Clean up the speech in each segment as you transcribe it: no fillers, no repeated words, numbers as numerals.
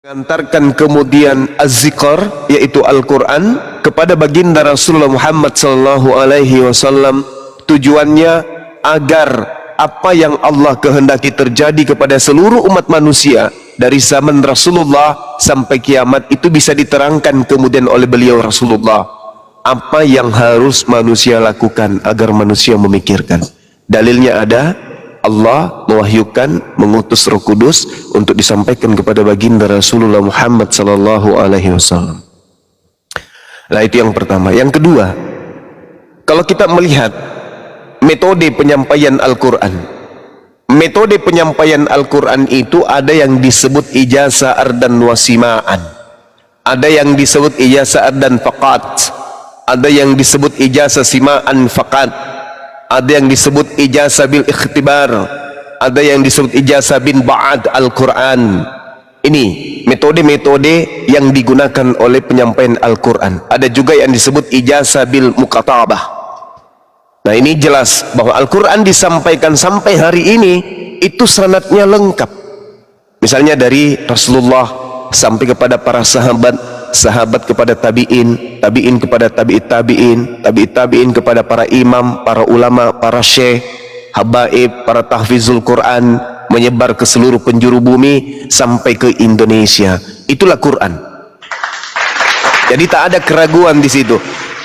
Mengantarkan kemudian az-zikr, yaitu Al-Quran, kepada baginda Rasulullah Muhammad sallallahu alaihi wasallam, tujuannya agar apa yang Allah kehendaki terjadi kepada seluruh umat manusia dari zaman Rasulullah sampai kiamat itu bisa diterangkan kemudian oleh beliau Rasulullah. Apa yang harus manusia lakukan agar manusia memikirkan. Dalilnya ada, Allah mewahyukan, mengutus Roh Kudus untuk disampaikan kepada baginda Rasulullah Muhammad sallallahu alaihi wasallam. Nah, itu yang pertama. Yang kedua, kalau kita melihat metode penyampaian Al-Quran, metode penyampaian Al-Quran itu ada yang disebut ijazah dan wasimaan, ada yang disebut ijazah dan faqat, ada yang disebut ijazah simaan faqat, ada yang disebut ijazah bil ikhtibar, ada yang disebut ijazah bin ba'ad Al-Quran. Ini metode-metode yang digunakan oleh penyampaian Al-Quran. Ada juga yang disebut ijazah bil muqatabah. Nah, ini jelas bahwa Al-Quran disampaikan sampai hari ini itu sanadnya lengkap. Misalnya dari Rasulullah sampai kepada para sahabat, sahabat kepada tabi'in, tabi'in kepada tabi'it tabi'in, tabi'it tabi'in kepada para imam, para ulama, para syekh, habaib, para tahfizul Quran, menyebar ke seluruh penjuru bumi sampai ke Indonesia. Itulah Quran. Jadi tak ada keraguan di situ.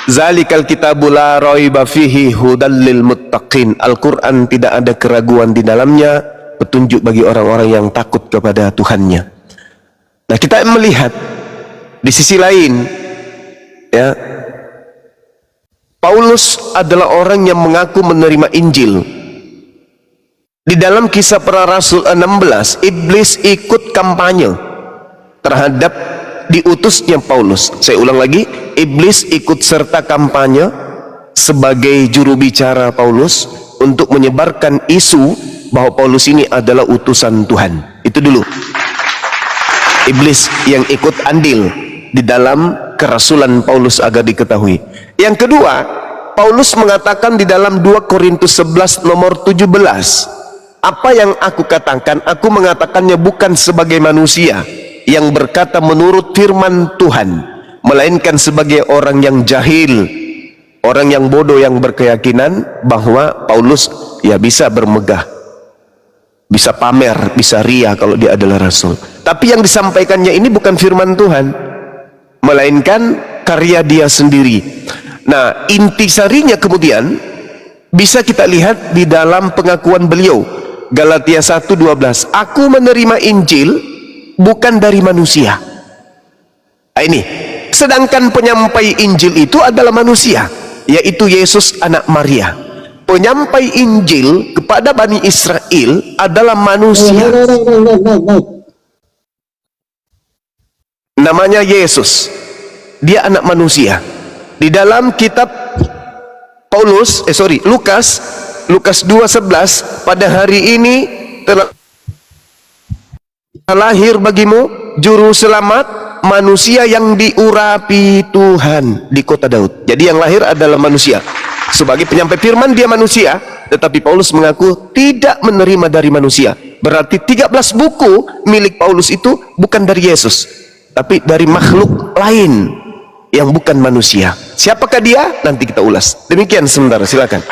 Zalikal kitabul la raiba fihi hudal lil muttaqin. Al-Quran tidak ada keraguan di dalamnya, petunjuk bagi orang-orang yang takut kepada Tuhannya. Nah, kita melihat di sisi lain, ya, Paulus adalah orang yang mengaku menerima Injil. Di dalam Kisah Para Rasul 16, iblis ikut kampanye terhadap diutusnya Paulus. Saya ulang lagi, iblis ikut serta kampanye sebagai juru bicara Paulus untuk menyebarkan isu bahwa Paulus ini adalah utusan Tuhan. Itu dulu. Iblis yang ikut andil di dalam kerasulan Paulus agar diketahui. Yang kedua, Paulus mengatakan di dalam 2 Korintus 11 nomor 17, apa yang aku katakan, aku mengatakannya bukan sebagai manusia yang berkata menurut firman Tuhan, melainkan sebagai orang yang jahil, orang yang bodoh yang berkeyakinan bahwa Paulus ya bisa bermegah, bisa pamer, bisa ria kalau dia adalah rasul. Tapi yang disampaikannya ini bukan firman Tuhan, melainkan karya dia sendiri. Nah, intisarinya kemudian bisa kita lihat di dalam pengakuan beliau, Galatia 1:12, aku menerima Injil bukan dari manusia. Nah, ini, sedangkan penyampai Injil itu adalah manusia, yaitu Yesus anak Maria. Penyampai Injil kepada Bani Israel adalah manusia, namanya Yesus, dia anak manusia. Di dalam kitab Lukas 2:11, pada hari ini telah lahir bagimu juru selamat, manusia yang diurapi Tuhan di kota Daud. Jadi yang lahir adalah manusia. Sebagai penyampai firman dia manusia, tetapi Paulus mengaku tidak menerima dari manusia. Berarti 13 buku milik Paulus itu bukan dari Yesus, tapi dari makhluk lain yang bukan manusia. Siapakah dia? Nanti kita ulas. Demikian sementara, silakan.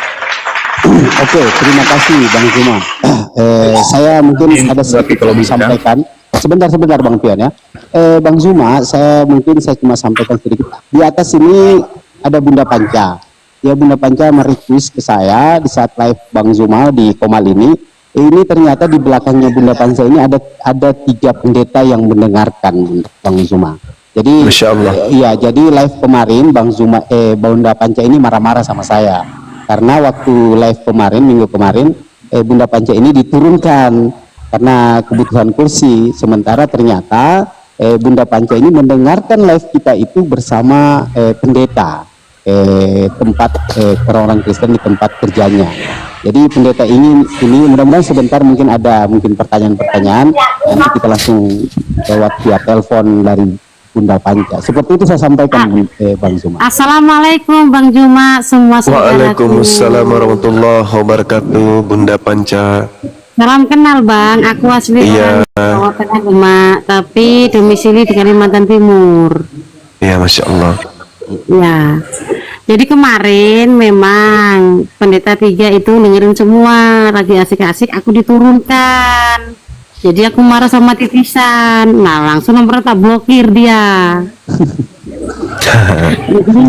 Oke, terima kasih Bang Zuma. Saya mungkin ada sedikit yang disampaikan. Sebentar Bang Pian ya. Bang Zuma, saya cuma sampaikan sedikit. Di atas ini ada Bunda Panca. Ya, Bunda Panca merequest ke saya di saat live Bang Zuma di Komal ini. Ini ternyata di belakangnya Bunda Panca ini ada 3 pendeta yang mendengarkan Bang Zuma. Jadi, Masya Allah. Iya, jadi live kemarin Bunda Panca ini marah-marah sama saya. Karena waktu live kemarin, minggu kemarin, Bunda Panca ini diturunkan karena kebutuhan kursi. Sementara ternyata Bunda Panca ini mendengarkan live kita itu bersama pendeta tempat orang Kristen di tempat kerjanya. Jadi pendeta ini mudah-mudahan sebentar mungkin ada pertanyaan-pertanyaan, nanti kita langsung lewat via telepon dari Bunda Panca. Seperti itu saya sampaikan, Bang Zuma. Assalamualaikum Bang Zuma, semua saudaraku. Waalaikumsalam warahmatullahi wabarakatuh, Bunda Panca. Salam kenal Bang, aku asli Iya. orang Jawa Tengah Demak, tapi domisili di Kalimantan Timur. Ya, Masya Allah. Ya, jadi kemarin memang pendeta tiga itu dengerin semua, lagi asik-asik aku diturunkan. Jadi aku marah sama titisan, nah langsung nomor tak blokir dia. Jadi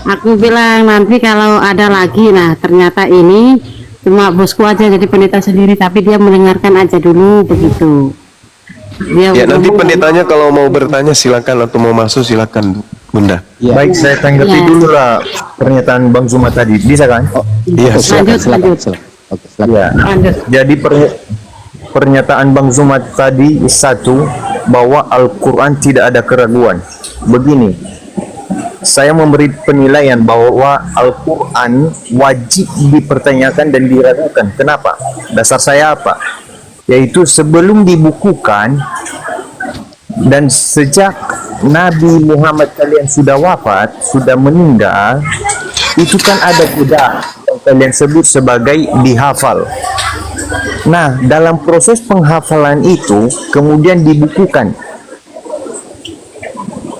aku bilang nanti kalau ada lagi, nah ternyata ini cuma bosku aja jadi pendeta sendiri, tapi dia mendengarkan aja dulu begitu. Dia Ya, nanti ngomong, pendetanya kalau mau bertanya silakan, atau mau masuk silakan, Bunda. Ya. Baik, saya tanggapi Ya. dulu lah pernyataan Bang Zuma tadi. Bisa kan? Oh, Iya, oke, silakan, lanjut, silakan, lanjut. silakan. Oke, silakan. Ya. lanjut. Jadi pernyataan Bang Zuma tadi satu, bahwa Al-Quran tidak ada keraguan. Begini, saya memberi penilaian bahwa Al-Quran wajib dipertanyakan dan diragukan. Kenapa? Dasar saya apa? Yaitu sebelum dibukukan dan sejak Nabi Muhammad kalian sudah wafat, sudah meninggal, itu kan ada kuda yang kalian sebut sebagai dihafal. Nah, dalam proses penghafalan itu kemudian dibukukan.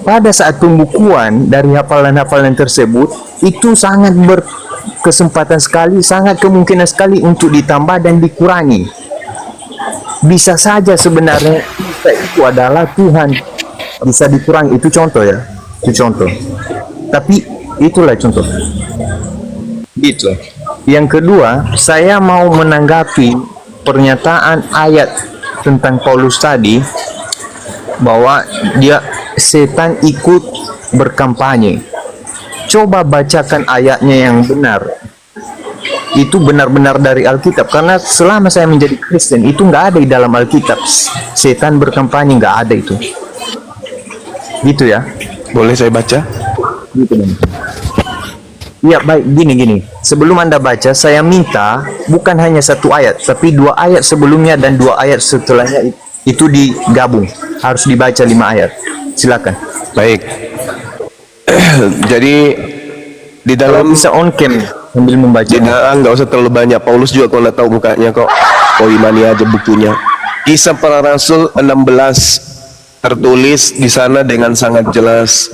Pada saat pembukuan dari hafalan-hafalan tersebut, itu sangat berkesempatan sekali, sangat kemungkinan sekali untuk ditambah dan dikurangi. Bisa saja sebenarnya kita itu adalah Tuhan, bisa dikurangi. Itu contoh ya, itu contoh. Tapi itulah contoh. Gitu. Yang kedua, saya mau menanggapi pernyataan ayat tentang Paulus tadi, bahwa dia setan ikut berkampanye. Coba bacakan ayatnya yang benar. Itu benar-benar dari Alkitab, karena selama saya menjadi Kristen itu nggak ada di dalam Alkitab setan berkampanye, nggak ada itu. Gitu ya. Boleh saya baca? Gitu dong. Ya baik, gini. Sebelum Anda baca, saya minta bukan hanya satu ayat, tapi 2 ayat sebelumnya dan 2 ayat setelahnya itu digabung. Harus dibaca 5 ayat. Silakan. Baik. Jadi di Kalau dalam bisa on cam sambil membaca. nggak usah terlalu banyak. Paulus juga kalau nggak tahu mukanya kok. Kau imani aja bukunya. Kisah Para Rasul 16 tertulis di sana dengan sangat jelas.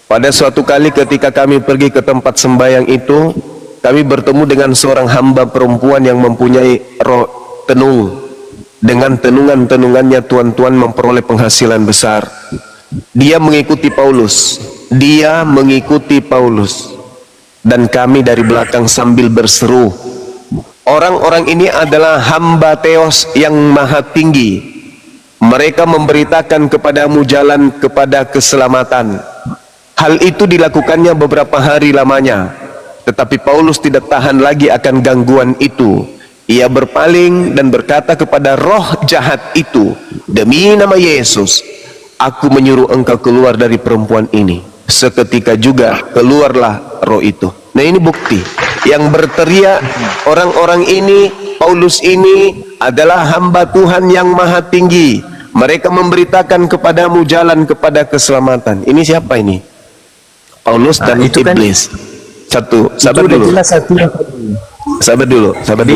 Pada suatu kali ketika kami pergi ke tempat sembahyang itu, kami bertemu dengan seorang hamba perempuan yang mempunyai roh tenung. Dengan tenungan-tenungannya tuan-tuan memperoleh penghasilan besar. Dia mengikuti Paulus. Dan kami dari belakang sambil berseru, orang-orang ini adalah hamba Theos yang maha tinggi. Mereka memberitakan kepadamu jalan kepada keselamatan. Hal itu dilakukannya beberapa hari lamanya. Tetapi Paulus tidak tahan lagi akan gangguan itu. Ia berpaling dan berkata kepada roh jahat itu, demi nama Yesus, aku menyuruh engkau keluar dari perempuan ini. Seketika juga keluarlah roh itu. Nah, ini bukti yang berteriak orang-orang ini, Paulus ini adalah hamba Tuhan yang maha tinggi. Mereka memberitakan kepadamu jalan kepada keselamatan. Ini siapa ini? Paulus dan itu kan- iblis. Satu, Itu sabar udah dulu. jelas satu yang Sabar dulu. dari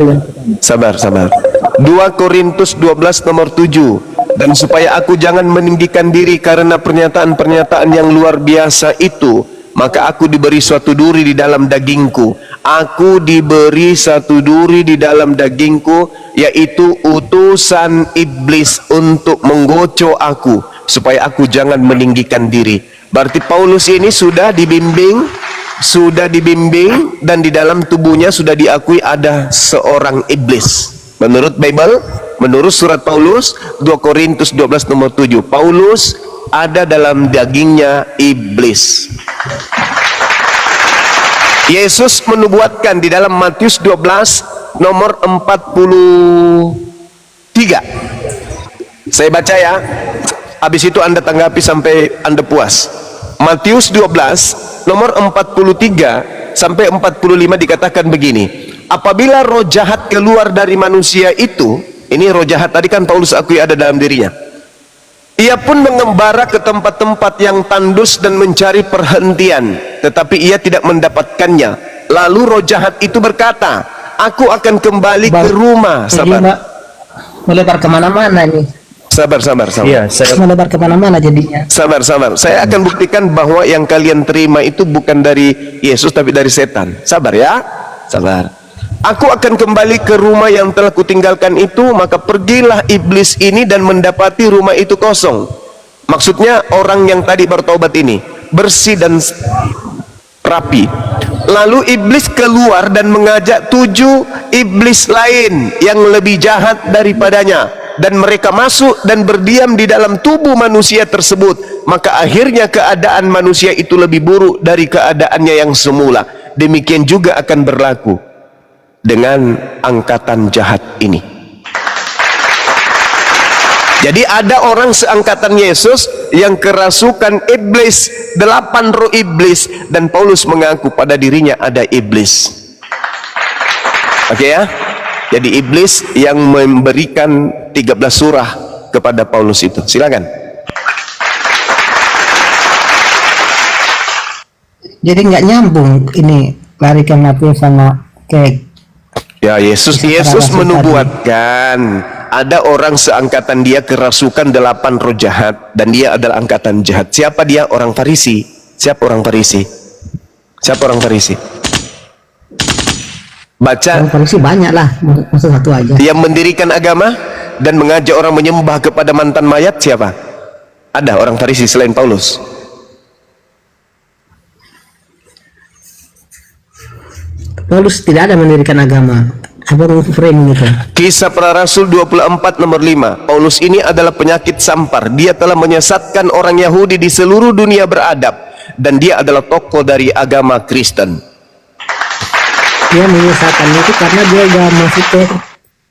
yang pertama. Sabar. 2 Korintus 12 nomor 7. Dan supaya aku jangan meninggikan diri karena pernyataan-pernyataan yang luar biasa itu, maka aku diberi suatu duri di dalam dagingku. Aku diberi satu duri di dalam dagingku, yaitu utusan iblis untuk menggocok aku, supaya aku jangan meninggikan diri. Berarti Paulus ini sudah dibimbing, dan di dalam tubuhnya sudah diakui ada seorang iblis. Menurut Bible, menurut surat Paulus 2 Korintus 12 nomor 7, Paulus ada dalam dagingnya iblis. Yesus menubuatkan di dalam Matius 12 nomor 43. Saya baca ya, habis itu Anda tanggapi sampai Anda puas. Matius 12 nomor 43 sampai 45 dikatakan begini, apabila roh jahat keluar dari manusia itu, ini roh jahat tadi kan Paulus akui ada dalam dirinya, ia pun mengembara ke tempat-tempat yang tandus dan mencari perhentian, tetapi ia tidak mendapatkannya. Lalu roh jahat itu berkata, aku akan kembali ke rumah. Jadi Sabar, Mbak, melebar kemana-mana nih. sabar. Iya, saya Melebar kemana-mana jadinya. Sabar. Saya akan buktikan bahwa yang kalian terima itu bukan dari Yesus tapi dari setan. Sabar ya, sabar. Aku akan kembali ke rumah yang telah kutinggalkan itu, maka pergilah iblis ini dan mendapati rumah itu kosong. Maksudnya orang yang tadi bertobat ini bersih dan rapi. Lalu iblis keluar dan mengajak 7 iblis lain yang lebih jahat daripadanya, dan mereka masuk dan berdiam di dalam tubuh manusia tersebut. Maka akhirnya keadaan manusia itu lebih buruk dari keadaannya yang semula. Demikian juga akan berlaku dengan angkatan jahat ini. Jadi ada orang seangkatan Yesus yang kerasukan iblis, 8 roh iblis, dan Paulus mengaku pada dirinya ada iblis. Oke ya? Jadi iblis yang memberikan 13 surah kepada Paulus itu. Silakan. Jadi nggak nyambung ini larikan api sama kayak Ya, Yesus menubuatkan ada orang seangkatan dia kerasukan 8 roh jahat, dan dia adalah angkatan jahat. Siapa dia? Orang Farisi. Siapa orang Farisi? Siapa orang Farisi? Baca. orang Farisi banyak lah, maksud satu aja. Yang mendirikan agama dan mengajak orang menyembah kepada mantan mayat siapa? Ada orang Farisi selain Paulus? Paulus tidak ada mendirikan agama. Abang frame gitu. Kisah Para Rasul 24 nomor 5. Paulus ini adalah penyakit sampar. Dia telah menyesatkan orang Yahudi di seluruh dunia beradab, dan dia adalah tokoh dari agama Kristen. Dia menyesatkan itu karena dia udah masuk ke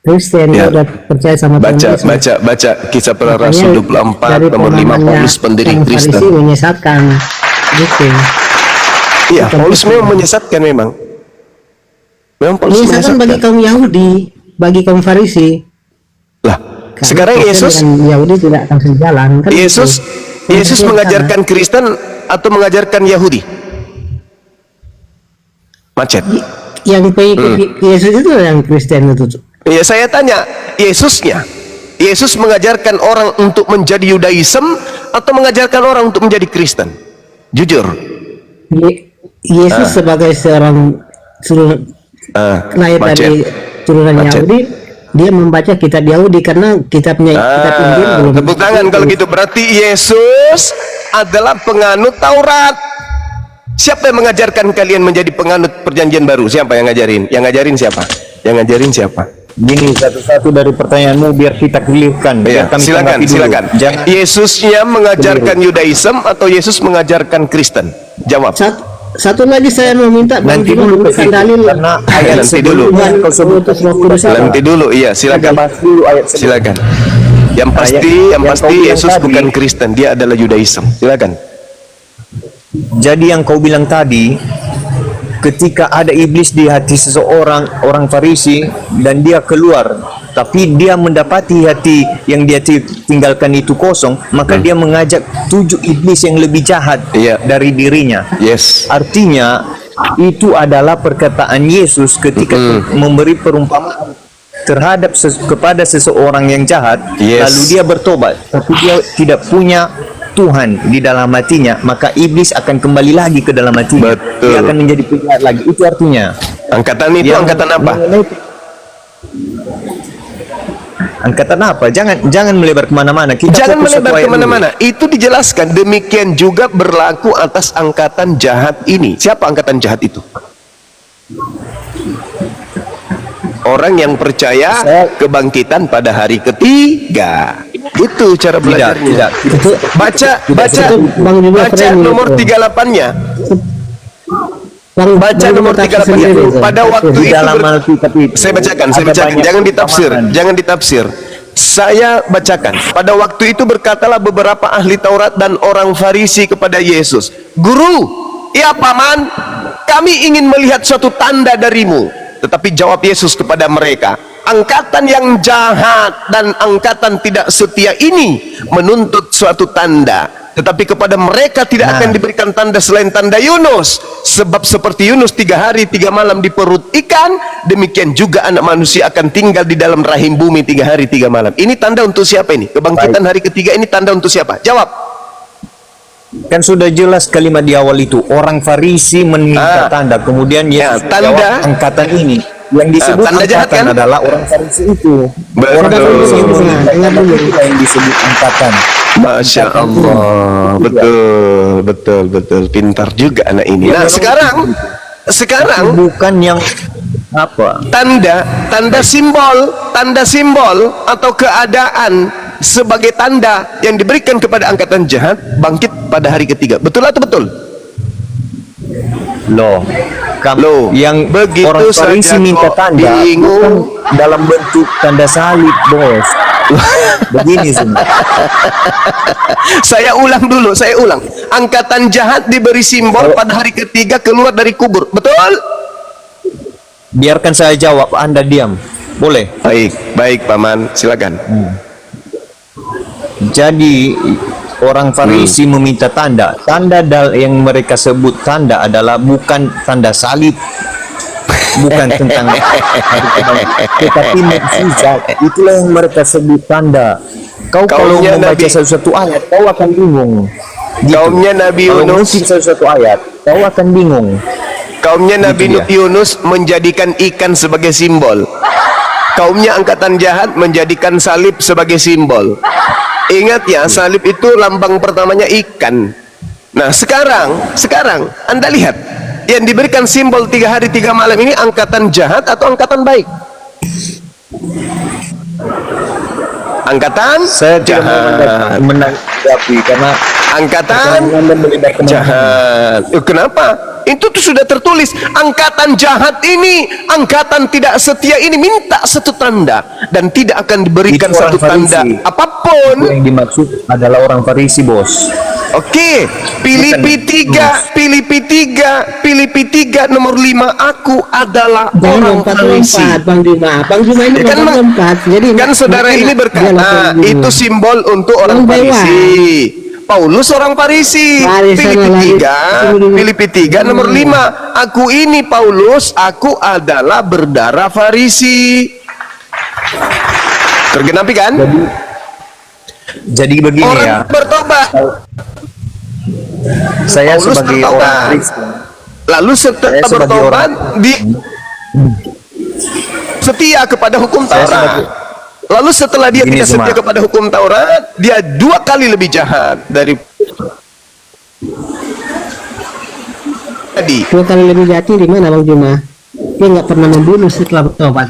Kristen, Ya. dia udah percaya sama Tuhan Yesus. Baca Kisah Para Makanya Rasul 24 dari nomor 5. pemahamannya Paulus pendiri yang Kristen. Farisi menyesatkan gitu. Iya, Paulus memang menyesatkan memang. Memang Paulus Menyesatkan bagi menyesatkan. kaum Yahudi, bagi kaum Farisi. Lah, Karena sekarang Kristen Yesus dengan Yahudi tidak akan sejalan. Kan Yesus gitu. Yesus mengajarkan Kristen atau mengajarkan Yahudi? Macet. Yang pengikut Yesus itu yang Kristen itu. Ya, saya tanya, Yesusnya. Yesus mengajarkan orang untuk menjadi Yudaism atau mengajarkan orang untuk menjadi Kristen? Jujur. Yesus sebagai seorang lahir Macet. dari turunan Macet. Yahudi, dia membaca kitab Yahudi karena kitabnya kitab Injil belum. Tepuk tangan kalau gitu. Berarti Yesus adalah penganut Taurat. Siapa yang mengajarkan kalian menjadi penganut perjanjian baru? Siapa yang ngajarin? Yang ngajarin siapa? Yang ngajarin siapa? gini satu-satu dari pertanyaanmu biar kita clearkan. Ya, Biar kami silakan, tanggapi dulu. silakan. Jangan Yesusnya mengajarkan Yudaism atau Yesus mengajarkan Kristen? Jawab. Satu lagi saya mau minta Bang nanti Juma dulu memberikan ke situ, dalil karena ayat nanti dulu. sebelumnya kau sebut Utus Roh Kudus apa? Nanti dulu, iya, silakan. bahas dulu ayat sebelumnya. Silakan. Yang pasti yang kau bilang Yesus tadi. bukan Kristen, dia adalah Yudaism. Silakan. Jadi yang kau bilang tadi, ketika ada iblis di hati seseorang, orang Farisi, dan dia keluar, tapi dia mendapati hati yang dia tinggalkan itu kosong, maka dia mengajak 7 iblis yang lebih jahat Iya. dari dirinya. Yes. Artinya itu adalah perkataan Yesus ketika memberi perumpamaan terhadap kepada seseorang yang jahat, Yes. lalu dia bertobat, tapi dia tidak punya Tuhan di dalam hatinya, maka iblis akan kembali lagi ke dalam hatinya. Betul. Dia akan menjadi penjahat lagi. Itu artinya. Angkatan itu Yang angkatan apa? Angkatan apa? Jangan melebar kemana-mana. Kita Jangan fokus satu melebar ayat kemana-mana. Itu dijelaskan. Demikian juga berlaku atas angkatan jahat ini. Siapa angkatan jahat itu? Orang yang percaya kebangkitan pada hari ketiga. Itu cara dulu. belajarnya. Itu Baca itu Bang Juma baca frame nomor itu. 38-nya. Bang Baca nomor Juma tafsir 38-nya. sendiri itu. Pada waktu Di itu dalam Alkitab itu saya bacakan, ada banyak jangan ditafsir, persamaan. jangan ditafsir. Saya bacakan. Pada waktu itu berkatalah beberapa ahli Taurat dan orang Farisi kepada Yesus, "Guru, ya paman, kami ingin melihat suatu tanda darimu." Tetapi jawab Yesus kepada mereka, angkatan yang jahat dan angkatan tidak setia ini menuntut suatu tanda, tetapi kepada mereka tidak akan diberikan tanda selain tanda Yunus. Sebab seperti Yunus 3 hari 3 malam di perut ikan, demikian juga anak manusia akan tinggal di dalam rahim bumi 3 hari 3 malam. Ini tanda untuk siapa ini? Kebangkitan hari ketiga ini tanda untuk siapa? Jawab. Kan sudah jelas kalimat di awal itu, orang Farisi meminta tanda, kemudian tanda angkatan ini yang disebut tanda jahat kan? adalah orang Farisi itu. Betul. Orang Farisi itu yang disebut angkatan. Masya Allah, betul, pintar juga anak ini. Nah, sekarang bukan yang apa? Tanda simbol atau keadaan sebagai tanda yang diberikan kepada angkatan jahat bangkit pada hari ketiga. Betul atau betul? Loh, yang begitu orang Farisi saja minta kok tanda bingung. bukan dalam bentuk tanda salib, bos. Begini sih. Saya ulang. Angkatan jahat diberi simbol pada hari ketiga keluar dari kubur. Betul? Biarkan saya jawab, Anda diam. Boleh? Baik, Paman, silakan. Jadi orang Farisi meminta tanda yang mereka sebut tanda adalah bukan tanda salib, bukan tentang tetapi mukjizat. Itulah yang mereka sebut tanda. Kalau membaca satu ayat kau akan bingung. Kaumnya Nabi Yunus, satu ayat kau akan bingung. Kaumnya Nabi Yunus menjadikan ikan sebagai simbol. Kaumnya angkatan jahat menjadikan salib sebagai simbol. Ingat ya, salib itu lambang pertamanya ikan. Nah, sekarang Anda lihat yang diberikan simbol 3 hari 3 malam ini angkatan jahat atau angkatan baik? Angkatan jahat. Menanggapi karena angkatan jahat. Kenapa? Itu tuh sudah tertulis. Angkatan jahat ini, angkatan tidak setia ini minta satu tanda dan tidak akan diberikan satu tanda apapun. Yang dimaksud adalah orang Farisi, bos. Oke, Filipi 3 nomor 5, aku adalah orang Farisi. Bang Juma ini kan, jadi kan saudara ini berkata itu simbol untuk orang Farisi. Paulus orang Farisi. Filipi 3 nomor 5, aku ini Paulus, aku adalah berdarah Farisi. Tergenapi kan? Jadi begini orang ya. Bertobat. Saya Paulus sebagai bertobat. orang Kristen. Lalu setelah bertobat setia kepada hukum Taurat. Lalu setelah dia tidak setia kepada hukum Taurat, dia 2 kali lebih jahat dari tadi. 2 kali lebih jahat di mana, Bang Juma? Dia nggak pernah membunuh setelah bertobat.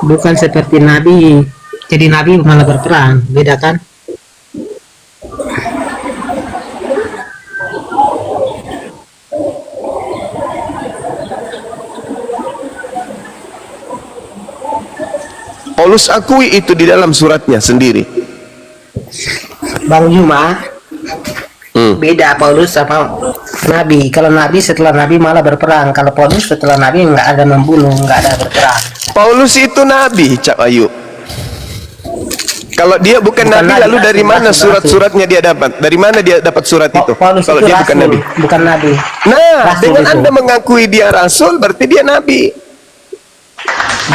Bukan seperti Nabi. Jadi Nabi malah berperang, beda kan? Paulus akui itu di dalam suratnya sendiri. Bang Juma, beda Paulus sama Nabi. Kalau Nabi setelah Nabi malah berperang. Kalau Paulus setelah Nabi nggak ada membunuh, nggak ada berperang. Paulus itu Nabi, Cak Ayu. Kalau dia bukan Nabi, lalu dari mana surat-suratnya dia dapat? Dari mana dia dapat surat itu? Kalau dia bukan Nabi. Bukan Nabi. Nah, dengan Anda mengakui dia Rasul, berarti dia Nabi.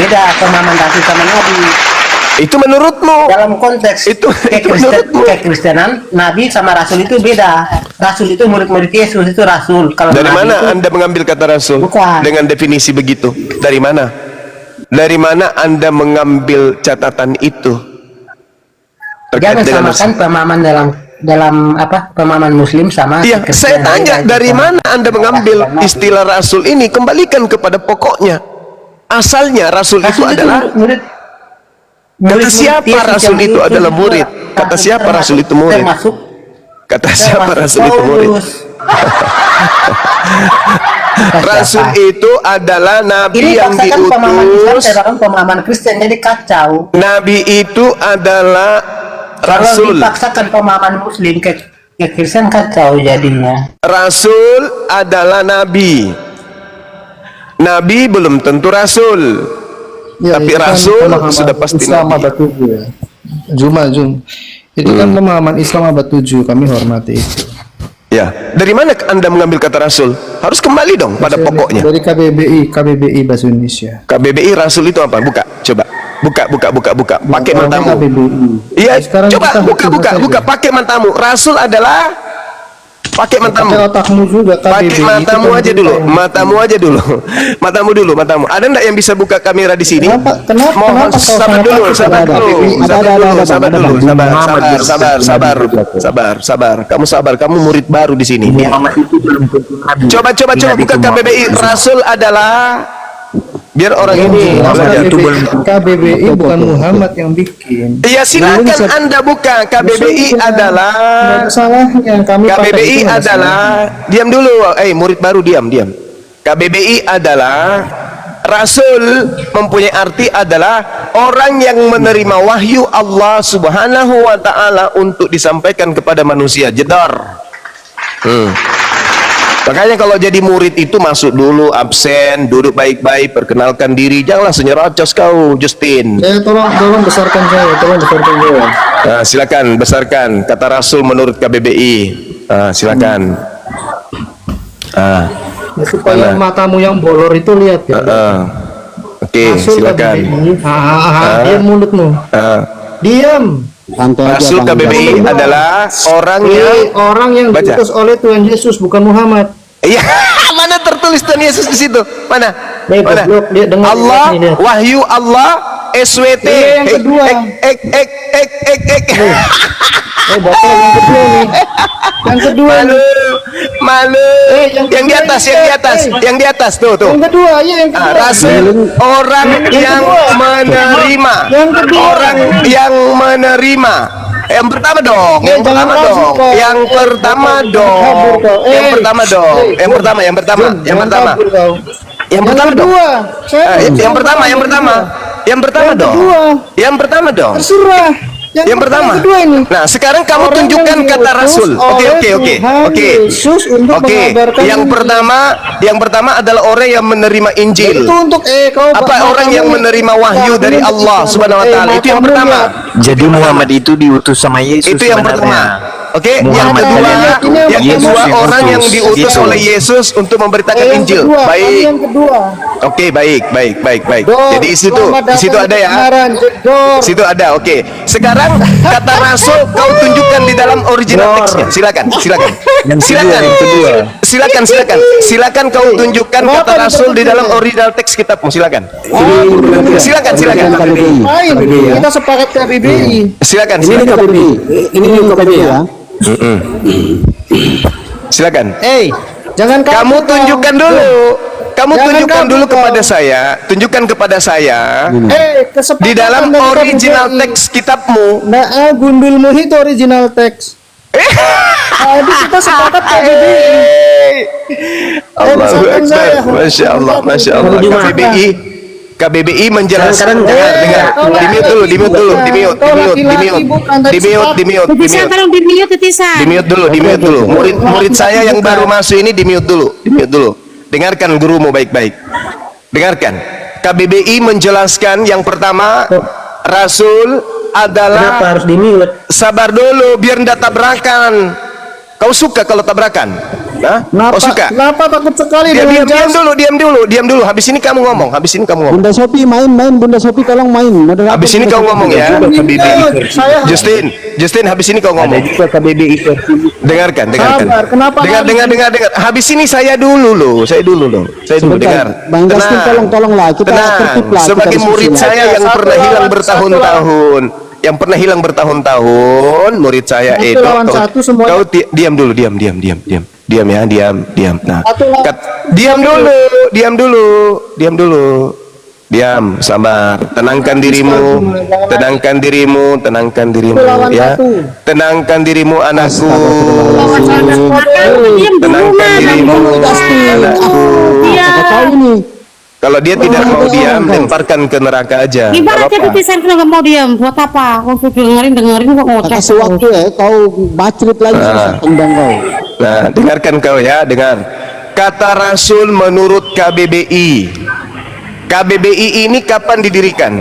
Beda pemahaman Rasul sama Nabi. Itu menurutmu. Dalam konteks itu menurutmu. Kekristenan, Nabi sama Rasul itu beda. Rasul itu murid-murid Yesus, itu Rasul. Kalau dari Nabi mana itu, Anda mengambil kata Rasul? Bukan. Dengan definisi begitu? Dari mana? Dari mana Anda mengambil catatan itu? Jangan samakan pemahaman dalam apa pemahaman Muslim sama. Iya, saya tanya dari mana Anda mengambil istilah Rasul ini? Kembalikan kepada pokoknya. Asalnya Rasul itu adalah murid. Kata siapa Rasul itu adalah murid? Kata siapa Rasul itu murid? Kata siapa Rasul itu murid? Rasul itu adalah nabi Ini yang paksakan pemahaman Islam diutus. sedangkan pemahaman Kristen jadi kacau. Nabi itu adalah Kalau rasul. dipaksakan pemahaman Muslim ke Kristen kacau jadinya. Rasul adalah nabi. Nabi belum tentu rasul. Ya, Tapi itu kan rasul pemahaman sudah pasti Islam nabi. abad 7 ya. Jum. Itu kan pemahaman Islam abad 7, kami hormati itu. Ya, dari mana Anda mengambil kata rasul? Harus kembali dong pada pokoknya. Dari KBBI Bahasa Indonesia. KBBI rasul itu apa? Buka, coba. Buka. Pakai Orangnya matamu. KBBI. Iya, Sekarang coba kita buka. Pakai matamu. Rasul adalah pakai matamu. Pakai otakmu juga Pakai KBBI. matamu itu aja kan dulu. kita yang- Matamu dulu. Ada enggak yang bisa buka kamera di sini? Kenapa Mohon kau sabar sangat dulu, takut sabar ada? dulu. Sabar. Kamu sabar. Kamu murid baru di sini. Muhammad itu belum tentu nabi. Coba Tidak buka itu Muhammad KBBI. itu. Rasul adalah biar orang ini Muhammad belajar. itu belum KBBI bukan Muhammad yang bikin. Iya, silakan Anda buka. KBBI adalah Nggak ada salahnya kami pakai KBBI itu, nggak ada adalah diam dulu. Murid baru diam. KBBI adalah Rasul mempunyai arti adalah orang yang menerima wahyu Allah Subhanahu wa taala untuk disampaikan kepada manusia. Jedar. Makanya kalau jadi murid itu masuk dulu, absen, duduk baik-baik, perkenalkan diri, jangan langsung nyerocos kau, Justin. Tolong besarkan saya. Nah, silakan besarkan kata Rasul menurut KBBI. Silakan. Ya, supaya matamu yang bolor itu lihat ya. Oke, Rasul silakan. KBBI. Diam mulutmu. Diam. Santai aja, Rasul Bang. KBBI adalah Orang yang Baca. diutus oleh Tuhan Yesus, bukan Muhammad. Iya, mana tertulis Tuhan Yesus di situ? Mana? Nih, goblok, lihat, dengar, Allah, lihat, lihat. wahyu Allah, SWT. Yang kedua. Bapak yang kedua nih. Yang kedua nih. Malu. Yang di atas, yang di atas tuh. Yang kedua, ya yang kedua. Rasul orang yang menerima. Yang kedua. Orang yang menerima. Yang pertama dong. Yang pertama jangan dong. kabur, kau. Yang pertama dong. Kabur, kau. Yang pertama dong. Hey, Yang pertama. Yang pertama. Jangan Yang pertama. kabur, kau. Yang pertama dong. kedua. Yang pertama. Yang pertama. Yang pertama Yang dong. kedua. Yang pertama dong. Terserah. Yang pertama. Yang kedua ini. Nah, sekarang kamu Orang tunjukkan yang kata diutus Rasul. Oke. oleh Tuhan Yesus untuk mengabarkan Yang Injil. pertama adalah orang yang menerima Injil. Itu untuk kau Apa orang yang menerima wahyu dari Allah Subhanahu wa taala. Itu yang pertama. Jadi Muhammad itu diutus sama Yesus. Itu yang sebenarnya. pertama. Oke, yang Muhammad kedua, kalian yang Yesus kedua yang orang yang utus. diutus Gitu. oleh Yesus untuk memberitakan yang Injil. kedua, kami Baik. yang kedua. Oke, baik. Dor, Jadi di situ selamat datang ada di ya. kebenaran, Dor. Situ ada, oke. Sekarang kata Rasul kau tunjukkan di dalam original teksnya. Silakan. Silakan kau tunjukkan kata Rasul di dalam original teks kitabmu. Silakan. Silakan. Main, kita sepakat KBBI. Silakan. Ini KBBI ya. Silakan. Jangan Kamu kabur, kau. tunjukkan dulu. Kamu Jangan tunjukkan kabur, dulu kau. kepada saya. Tunjukkan kepada saya Kesepakatan di dalam dari original KBBI. teks kitabmu. Nah, gundulmu itu original teks. Tadi kita sepakat KBBI. Allahu misalkan Akbar. saya, Masya Allah. Kamu di mana? KBBI menjelaskan. Dengar. Di mute. Titisan tolong di mute Titisan. Di mute dulu. Murid saya yang baru masuk ini di mute dulu. Dengarkan gurumu baik-baik. Dengarkan. KBBI menjelaskan yang pertama, Rasul Kenapa adalah harus di-mute? sabar dulu biar ndak tabrakan. Kau suka kalau tabrakan? Hah? Kau suka? Kenapa takut sekali dengan Diam dulu. Habis ini kamu ngomong. Bunda Sopi main. Bunda Sopi tolong main. Moderator Habis ini Bunda kau Sopi. ngomong ya. Saya Justin, habis ini kau ngomong. KBBI Dengarkan. Sabar, kenapa Dengar. Habis ini saya dulu loh. Saya dulu Sebentar. dengar. Bang Justin tolonglah kita tertib lah. kita Sebagai diskusi murid lah. saya yang Satu pernah hilang lawan bertahun-tahun. Yang pernah hilang bertahun-tahun, murid saya Satu itu. lawan satu semuanya. Kau diam dulu. Diam ya, diam. Nah, Satu lawan- diam dulu. Diam, sabar. Tenangkan dirimu, tenangkan dirimu, tenangkan dirimu, ya. Tenangkan dirimu, anakku. Tenangkan dirimu, anakku. Tahu ini. Kalau dia tidak mau diam, lemparkan ke neraka aja. Gimana Nggak kita apa-apa. bisa nggak mau diam? Buat apa? Kau dengerin kok ngoceh. Kasih waktu ya, kau bacrit lagi tendang kau. Nah, dengarkan kau ya, dengar. Kata Rasul menurut KBBI. KBBI ini kapan didirikan?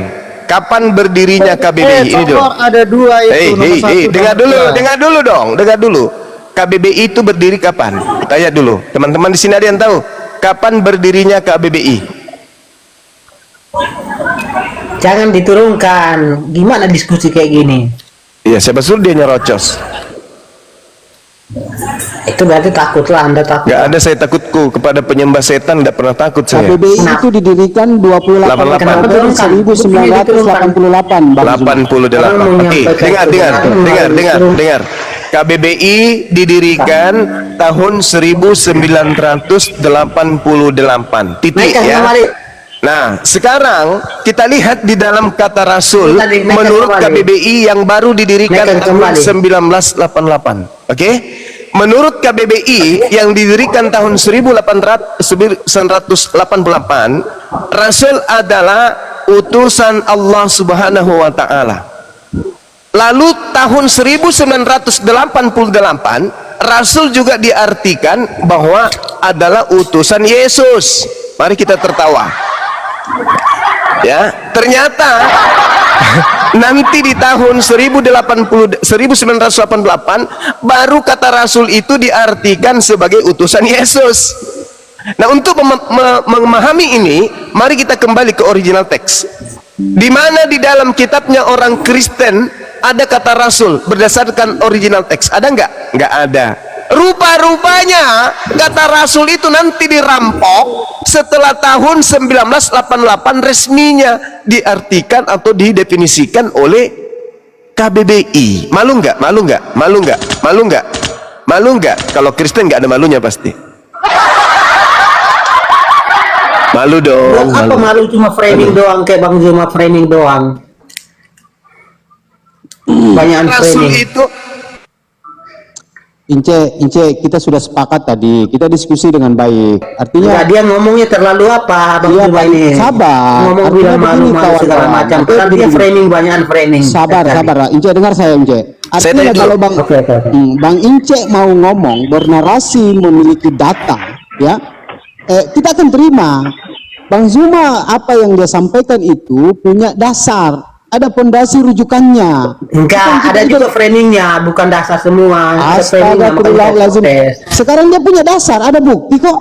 Kapan berdirinya KBBI ini dong? Ada dua itu. nomor satu, Dengar nomor dulu, dua. dengar dulu dong, dengar dulu. KBBI itu berdiri kapan? Tanya dulu. Teman-teman di sini ada yang tahu kapan berdirinya KBBI? Jangan diturunkan. Gimana diskusi kayak gini? Iya, siapa suruh dia nyerocos? Itu berarti takutlah, Anda takut. Gak ada saya takutku kepada penyembah setan, tidak pernah takut saya. KBBI itu didirikan 28 88. November 1988 Bang Zuma. 88. Oke, dengar. KBBI didirikan tahun 1988. Titik Naikkan ya. kembali. Nah, sekarang kita lihat di dalam kata Rasul Naikkan menurut kembali. KBBI yang baru didirikan Naikkan tahun kembali. 1988. Oke? Menurut KBBI yang didirikan tahun 1988, Rasul adalah utusan Allah Subhanahu wa taala. Lalu tahun 1988 Rasul juga diartikan bahwa adalah utusan Yesus. Mari kita tertawa. Ya, ternyata nanti di tahun 1988 baru kata Rasul itu diartikan sebagai utusan Yesus. Nah, untuk memahami ini, mari kita kembali ke original teks. Di mana di dalam kitabnya orang Kristen ada kata Rasul berdasarkan original teks? Ada nggak? Nggak ada. Rupa-rupanya kata Rasul itu nanti dirampok setelah tahun 1988 resminya diartikan atau didefinisikan oleh KBBI. Malu nggak? Malu nggak? Malu nggak? Malu nggak? Malu nggak? Kalau Kristen nggak ada malunya pasti. Malu dong. Buat apa malu cuma framing doang kayak Bang Zuma framing doang. Banyakan Rasul framing. itu Ince, kita sudah sepakat tadi, kita diskusi dengan baik. Artinya Enggak, dia ngomongnya terlalu apa Bang Iya, Zuma Bang, ini? sabar. Ngomong Artinya bilang begini, malu-malu segala kawan-kawan. macam. Oke, Padahal dia begini. framing banyakan framing. sabar, Ince, dengar saya, Ince. Artinya tanya dulu. kalau Bang Oke. Bang Ince mau ngomong bernarasi memiliki data, ya, kita akan terima. Bang Zuma apa yang dia sampaikan itu punya dasar, ada pondasi rujukannya. Enggak, ada juga framingnya, bukan dasar semua. Ada framingnya, makanya Astagfirullahaladzim. tes. Sekarang dia punya dasar, ada bukti kok.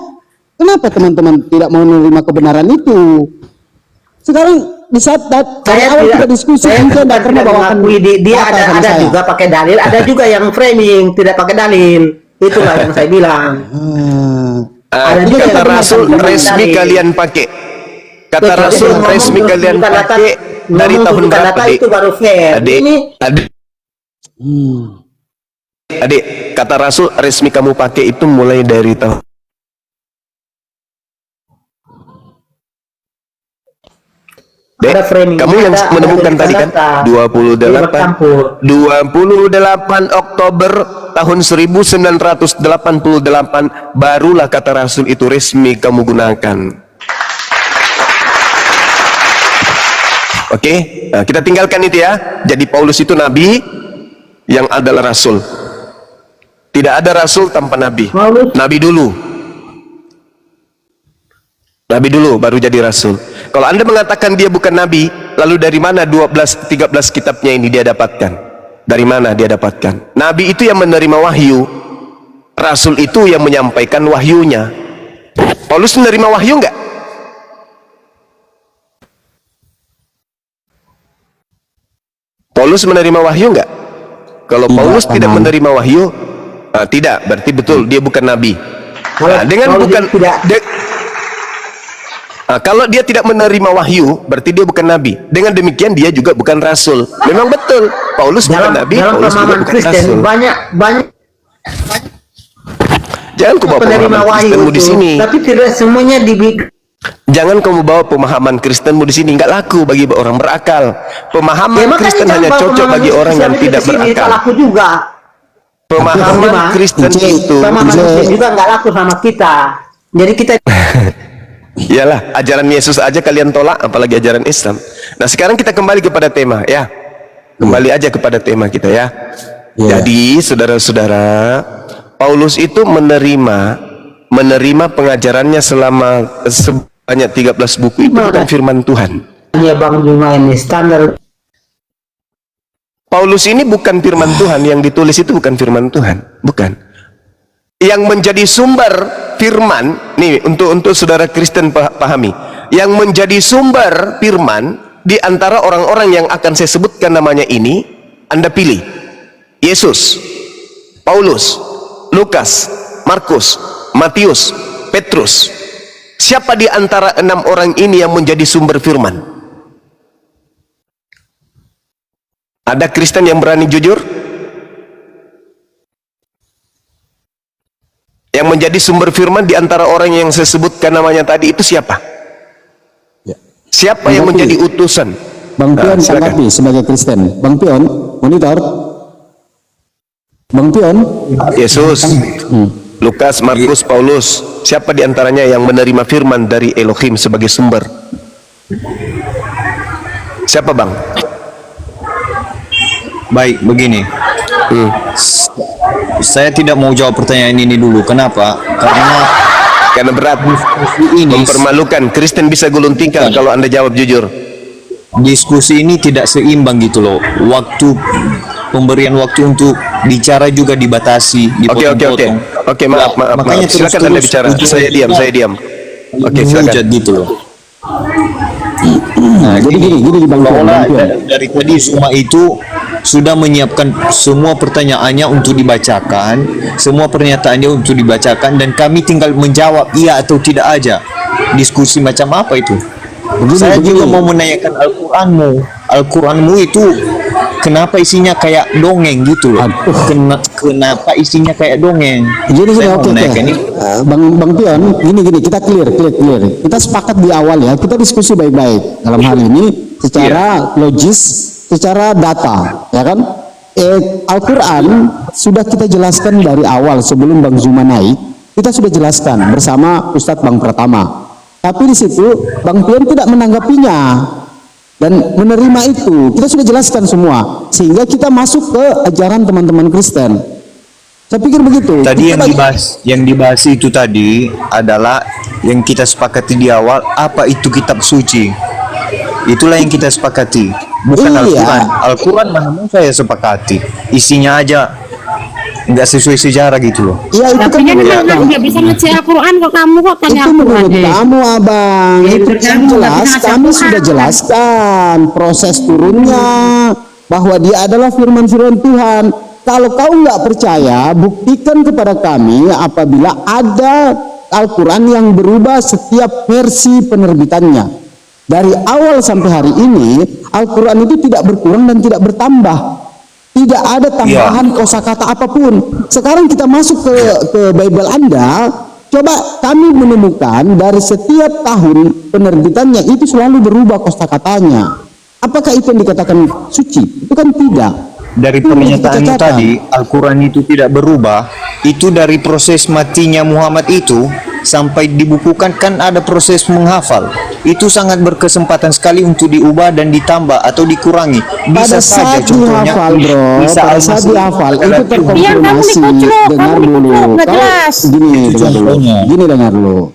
Kenapa teman-teman tidak mau menerima kebenaran itu? Sekarang di saat dari awal kita diskusi, saya Ince tidak pernah bawakan mengakui dia data sama ada saya. juga pakai dalil, ada juga yang framing tidak pakai dalil. Itulah yang saya bilang. Ada juga kata yang Rasul benar, resmi benar. kalian pakai. Kata Betul, Rasul ngomong resmi terus kalian bukan data, pakai dari ngomong tahun bukan berapa, data Dik? itu baru fair. Adik, Ini adik, kata Rasul resmi kamu pakai itu mulai dari tahun. Dek, ada framing. kamu yang Ada menemukan tulisan tadi kan data. Dia 28 bercampur. 28 Oktober tahun 1988 barulah kata Rasul itu resmi kamu gunakan. Oke, nah, kita tinggalkan itu ya. Jadi Paulus itu nabi yang adalah rasul. Tidak ada rasul tanpa nabi. Paulus. Nabi dulu. Nabi dulu baru jadi rasul. Kalau Anda mengatakan dia bukan nabi, lalu dari mana 12-13 kitabnya ini dia dapatkan? Dari mana dia dapatkan? Nabi itu yang menerima wahyu. Rasul itu yang menyampaikan wahyunya. Paulus menerima wahyu enggak? Paulus menerima wahyu enggak? Kalau Tidak, Paulus tidak Paman. menerima wahyu, tidak, berarti betul dia bukan nabi. Kalau- Dengan kalau bukan dia tidak- kalau dia tidak menerima wahyu, berarti dia bukan nabi. Dengan demikian dia juga bukan rasul. Memang betul, Paulus bukan dalam nabi, dalam Paulus juga pemahaman bukan Kristen rasul. banyak Jangan ku bawa penerima pemahaman wahyu Kristenmu di itu, sini. tapi tidak semuanya Jangan kamu bawa pemahaman Kristenmu di sini, nggak laku bagi orang berakal. Pemahaman Ya, makanya Kristen jangan hanya bawa cocok pemahaman bagi orang yang Islam itu tidak ke sini, berakal. tak laku juga. Pemahaman Cuma, Kristen itu, pemahaman Islam juga nggak laku sama kita. Jadi kita iyalah ajaran Yesus aja kalian tolak, apalagi ajaran Islam. Nah sekarang kita kembali kepada tema ya, kembali aja kepada tema kita ya. Jadi saudara-saudara, Paulus itu menerima pengajarannya selama sebanyak 13 buku itu bukan firman Tuhan. ya Bang Juma ini standar. Paulus ini bukan firman Tuhan, yang ditulis itu bukan firman Tuhan, bukan. Yang menjadi sumber firman, nih untuk saudara Kristen pahami, yang menjadi sumber firman di antara orang-orang yang akan saya sebutkan namanya ini, Anda pilih Yesus, Paulus, Lukas, Markus, Matius, Petrus. Siapa di antara 6 orang ini yang menjadi sumber firman? Ada Kristen yang berani jujur? Yang menjadi sumber firman di antara orang yang saya sebutkan namanya tadi itu siapa? Siapa yang menjadi utusan? Bang Pion silakan. tanggapi sebagai Kristen. Bang Pion, monitor. Bang Pion. Yesus, Lukas, Markus, Paulus. Siapa di antaranya yang menerima firman dari Elohim sebagai sumber? Siapa bang? Baik, begini. Saya tidak mau jawab pertanyaan ini dulu. Kenapa? Karena berat, ini mempermalukan. Kristen bisa gulung tikar kalau Anda jawab jujur. diskusi ini tidak seimbang gitu loh. Pemberian waktu untuk bicara juga dibatasi, dipotong-potong. Oke, maaf. Makanya Silakan Anda bicara. Saya diam. Oke, silakan. Gitu loh. Nah, jadi gini Bang Pion. Dari tadi semua itu sudah menyiapkan semua pertanyaannya untuk dibacakan, semua pernyataannya untuk dibacakan, dan kami tinggal menjawab iya atau tidak aja. Diskusi macam apa itu? Saya juga mau menanyakan Al-Quranmu itu kenapa isinya kayak dongeng gitu loh? Kenapa isinya kayak dongeng? Jadi Saya oke. mau menanyakan ini. Bang Pion, gini kita clear. Kita sepakat di awal ya, kita diskusi baik-baik dalam hal ini secara logis, secara data, ya kan? Al-Quran sudah kita jelaskan dari awal sebelum Bang Zuma naik, kita sudah jelaskan bersama Ustadz Bang Pratama. Tapi di situ Bang Pion tidak menanggapinya dan menerima itu. Kita sudah jelaskan semua sehingga kita masuk ke ajaran teman-teman Kristen. Saya pikir begitu. Tadi yang dibahas itu tadi adalah yang kita sepakati di awal, apa itu kitab suci. Itulah yang kita sepakati, bukan Al-Quran. Al-Quran mana mau saya sepakati, isinya aja nggak sesuai sejarah gitu loh. Iya, itu Tapi kan nggak bisa ngecek Al-Quran kok, kamu kok tanya itu Al-Quran menurut deh. kamu abang. Ya, Itu menurut yang kamu, jelas nggak bisa kami Al-Quran. sudah jelaskan proses turunnya, bahwa dia adalah firman-firman Tuhan. Kalau kau nggak percaya, buktikan kepada kami apabila ada Al-Quran yang berubah setiap versi penerbitannya. Dari awal sampai hari ini, Al-Quran itu tidak berkurang dan tidak bertambah. Tidak ada tambahan kosakata apapun. Sekarang kita masuk ke Bible Anda, coba kami menemukan dari setiap tahun penerbitannya itu selalu berubah kosakatanya. Apakah itu yang dikatakan suci? Itu kan tidak. Dari pernyataanmu tadi, Al-Quran itu tidak berubah. Itu dari proses matinya Muhammad itu sampai dibukukan, kan ada proses menghafal. Itu sangat berkesempatan sekali untuk diubah dan ditambah atau dikurangi. Bisa Pada saja saat contohnya dihafal, bro, bisa pada saat dihafal itu terkonfirmasi. Dengar dulu, gini dengar dulu.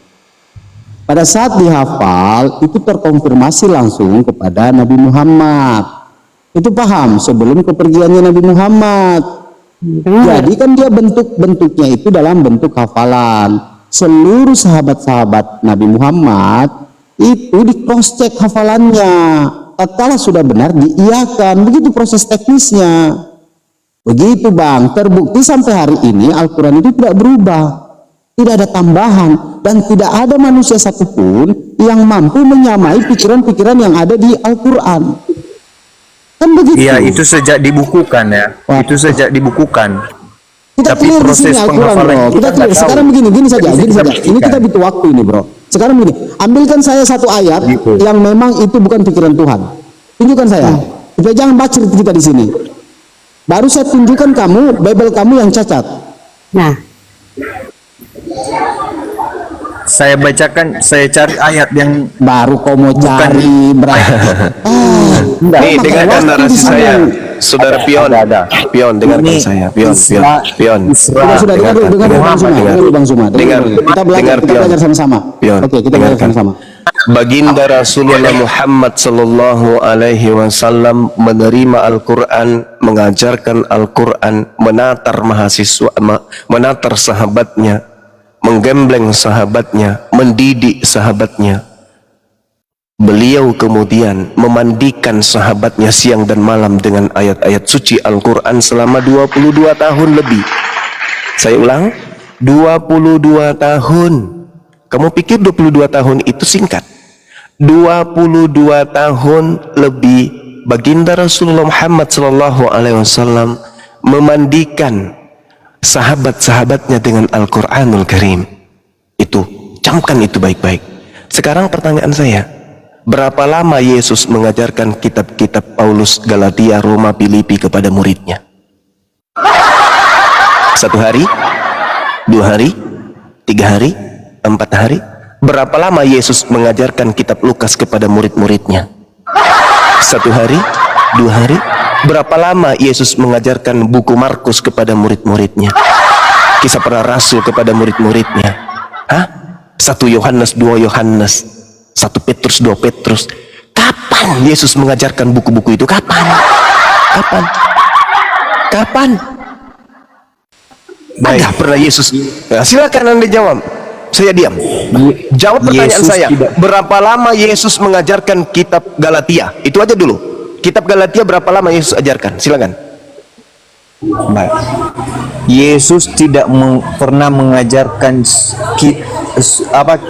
Pada saat dihafal itu terkonfirmasi langsung kepada Nabi Muhammad. Itu paham sebelum kepergiannya Nabi Muhammad. Jadi kan dia bentuknya itu dalam bentuk hafalan. Seluruh sahabat-sahabat Nabi Muhammad itu di cross check hafalannya. Tatkala sudah benar diiyakan. Begitu proses teknisnya. Begitu Bang, terbukti sampai hari ini Al-Quran itu tidak berubah. Tidak ada tambahan dan tidak ada manusia satupun yang mampu menyamai pikiran-pikiran yang ada di Al-Quran. Kan begitu. Iya, itu sejak dibukukan ya. Wah. Itu sejak dibukukan. Kita Tapi clear di proses sini Al-Quran, penghafalan bro. Kita kita clear. nggak Sekarang tahu. gini saja. Bisa Ini buktikan. kita butuh waktu ini, bro. Sekarang begini, ambilkan saya satu ayat yang memang itu bukan pikiran Tuhan. Tunjukkan saya. Supaya jangan bacot kita di sini. Baru saya tunjukkan kamu, Bible kamu yang cacat. Nah, Saya bacakan, saya cari ayat yang Baru kau mau cari berarti. Nih, dengarkan narasi saya, Saudara Pion. Pion, dengarkan saya. Pion. Sudah dengar dulu, Bang Zuma. Dengar. Kita belajar sama-sama. Pion, Oke, kita belajar sama-sama. Baginda Rasulullah Muhammad sallallahu alaihi wasallam menerima Al-Qur'an, mengajarkan Al-Qur'an, menatar mahasiswa, menatar sahabatnya, menggembleng sahabatnya, mendidik sahabatnya. Beliau kemudian memandikan sahabatnya siang dan malam dengan ayat-ayat suci Al-Qur'an selama 22 tahun lebih. Saya ulang, 22 tahun. Kamu pikir 22 tahun itu singkat? 22 tahun lebih baginda Rasulullah Muhammad sallallahu alaihi wasallam memandikan sahabat-sahabatnya dengan Al-Qur'anul Karim. Itu, camkan itu baik-baik. Sekarang pertanyaan saya, berapa lama Yesus mengajarkan kitab-kitab Paulus, Galatia, Roma, Filipi kepada muridnya? 1 hari? 2 hari? 3 hari? 4 hari? Berapa lama Yesus mengajarkan kitab Lukas kepada murid-muridnya? 1 hari? 2 hari? Berapa lama Yesus mengajarkan buku Markus kepada murid-muridnya? Kisah para Rasul kepada murid-muridnya? 1 Yohanes, 2 Yohanes, 1 Petrus, 2 Petrus. Kapan Yesus mengajarkan buku-buku itu? Kapan? Ada pernah Yesus? Nah, silakan Anda jawab. Saya diam. Jawab pertanyaan saya. Berapa lama Yesus mengajarkan kitab Galatia? Itu aja dulu. Kitab Galatia berapa lama Yesus ajarkan? Silakan. baik. Yesus tidak pernah mengajarkan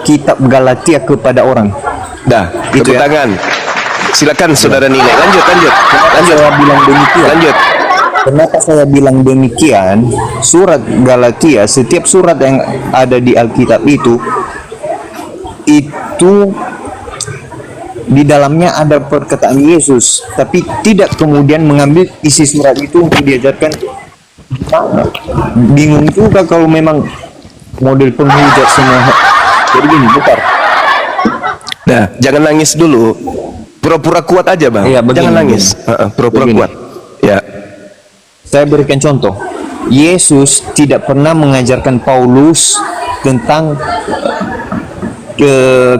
kitab Galatia kepada orang. Dah, Itu tepuk ya. tangan. Silakan saudara nilai. Lanjut. Saya bilang demikian. Lanjut. Kenapa saya bilang demikian? Surat Galatia, setiap surat yang ada di Alkitab itu di dalamnya ada perkataan Yesus, tapi tidak kemudian mengambil isi surat itu untuk diajarkan. Bingung juga kalau memang model penghujat semua. Jadi gini, bentar. Nah, jangan nangis dulu. Pura-pura kuat aja, Bang. Iya, begini, jangan nangis. Pura-pura Begini. kuat. Ya. Saya berikan contoh. Yesus tidak pernah mengajarkan Paulus tentang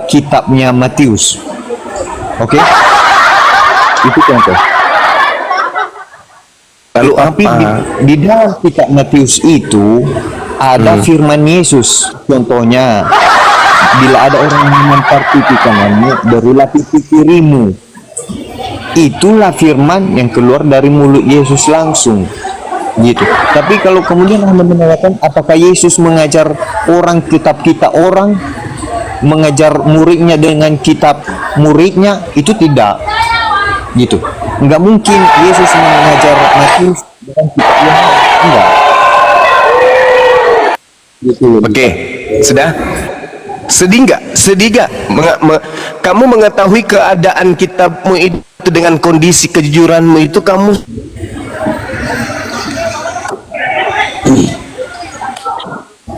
kitabnya Matius. Oke? Itu contoh. Lalu Tapi di dalam kitab Matius itu ada firman Yesus. Contohnya, bila ada orang yang menampar pipi kananmu, berilah pipi kirimu. Itulah firman yang keluar dari mulut Yesus langsung. Gitu. Tapi kalau kemudian Anda menanyakan apakah Yesus mengajar orang kitab-kitab orang, mengajar muridnya dengan kitab muridnya, itu tidak. Gitu. Enggak mungkin Yesus mengajar Matius dengan kitab yang enggak. Gitu. Oke, sudah? Sedih nggak? Kamu mengetahui keadaan kitabmu itu dengan kondisi kejujuranmu itu kamu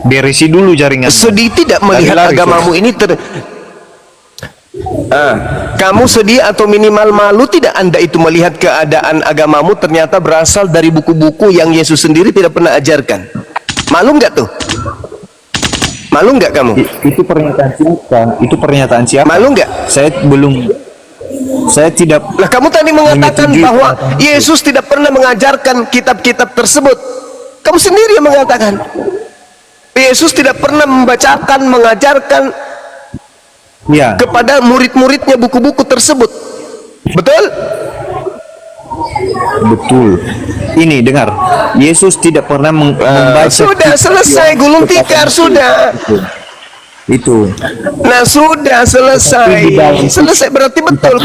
Berisi dulu jaringan. sedih tidak melihat agamamu ini kamu sedih atau minimal malu tidak Anda itu melihat keadaan agamamu ternyata berasal dari buku-buku yang Yesus sendiri tidak pernah ajarkan? Malu nggak tuh? Malu nggak kamu? Itu pernyataan siapa? Itu pernyataan siapa? Malu nggak? Saya tidak. Lah kamu tadi mengatakan menyetujui bahwa pernyataan itu. Yesus tidak pernah mengajarkan kitab-kitab tersebut. Kamu sendiri yang mengatakan Yesus tidak pernah membacakan, mengajarkan Ya. kepada murid-muridnya buku-buku tersebut. Betul? Betul. Ini dengar. Yesus tidak pernah membaca. Sudah selesai gulung tikar sudah. Itu. Nah sudah selesai. Selesai berarti betul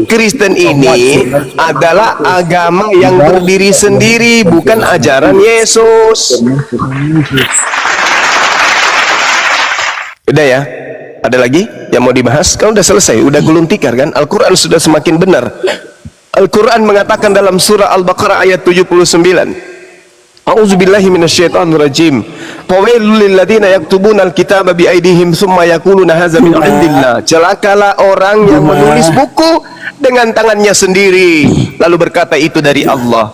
Kristen ini adalah agama yang berdiri sendiri, bukan ajaran Yesus. Udah ya? Ada lagi yang mau dibahas? Kalau udah selesai, udah gulung tikar kan? Al-Quran sudah semakin benar. Al-Quran mengatakan dalam surah Al-Baqarah ayat 79. A'udzubillahi minasyaitonirrajim. Fawailul lil ladzina yaktubuna al-kitaba bi aydihim tsumma yaquluna hadza min indillah. Celakalah orang yang menulis buku dengan tangannya sendiri lalu berkata itu dari Allah.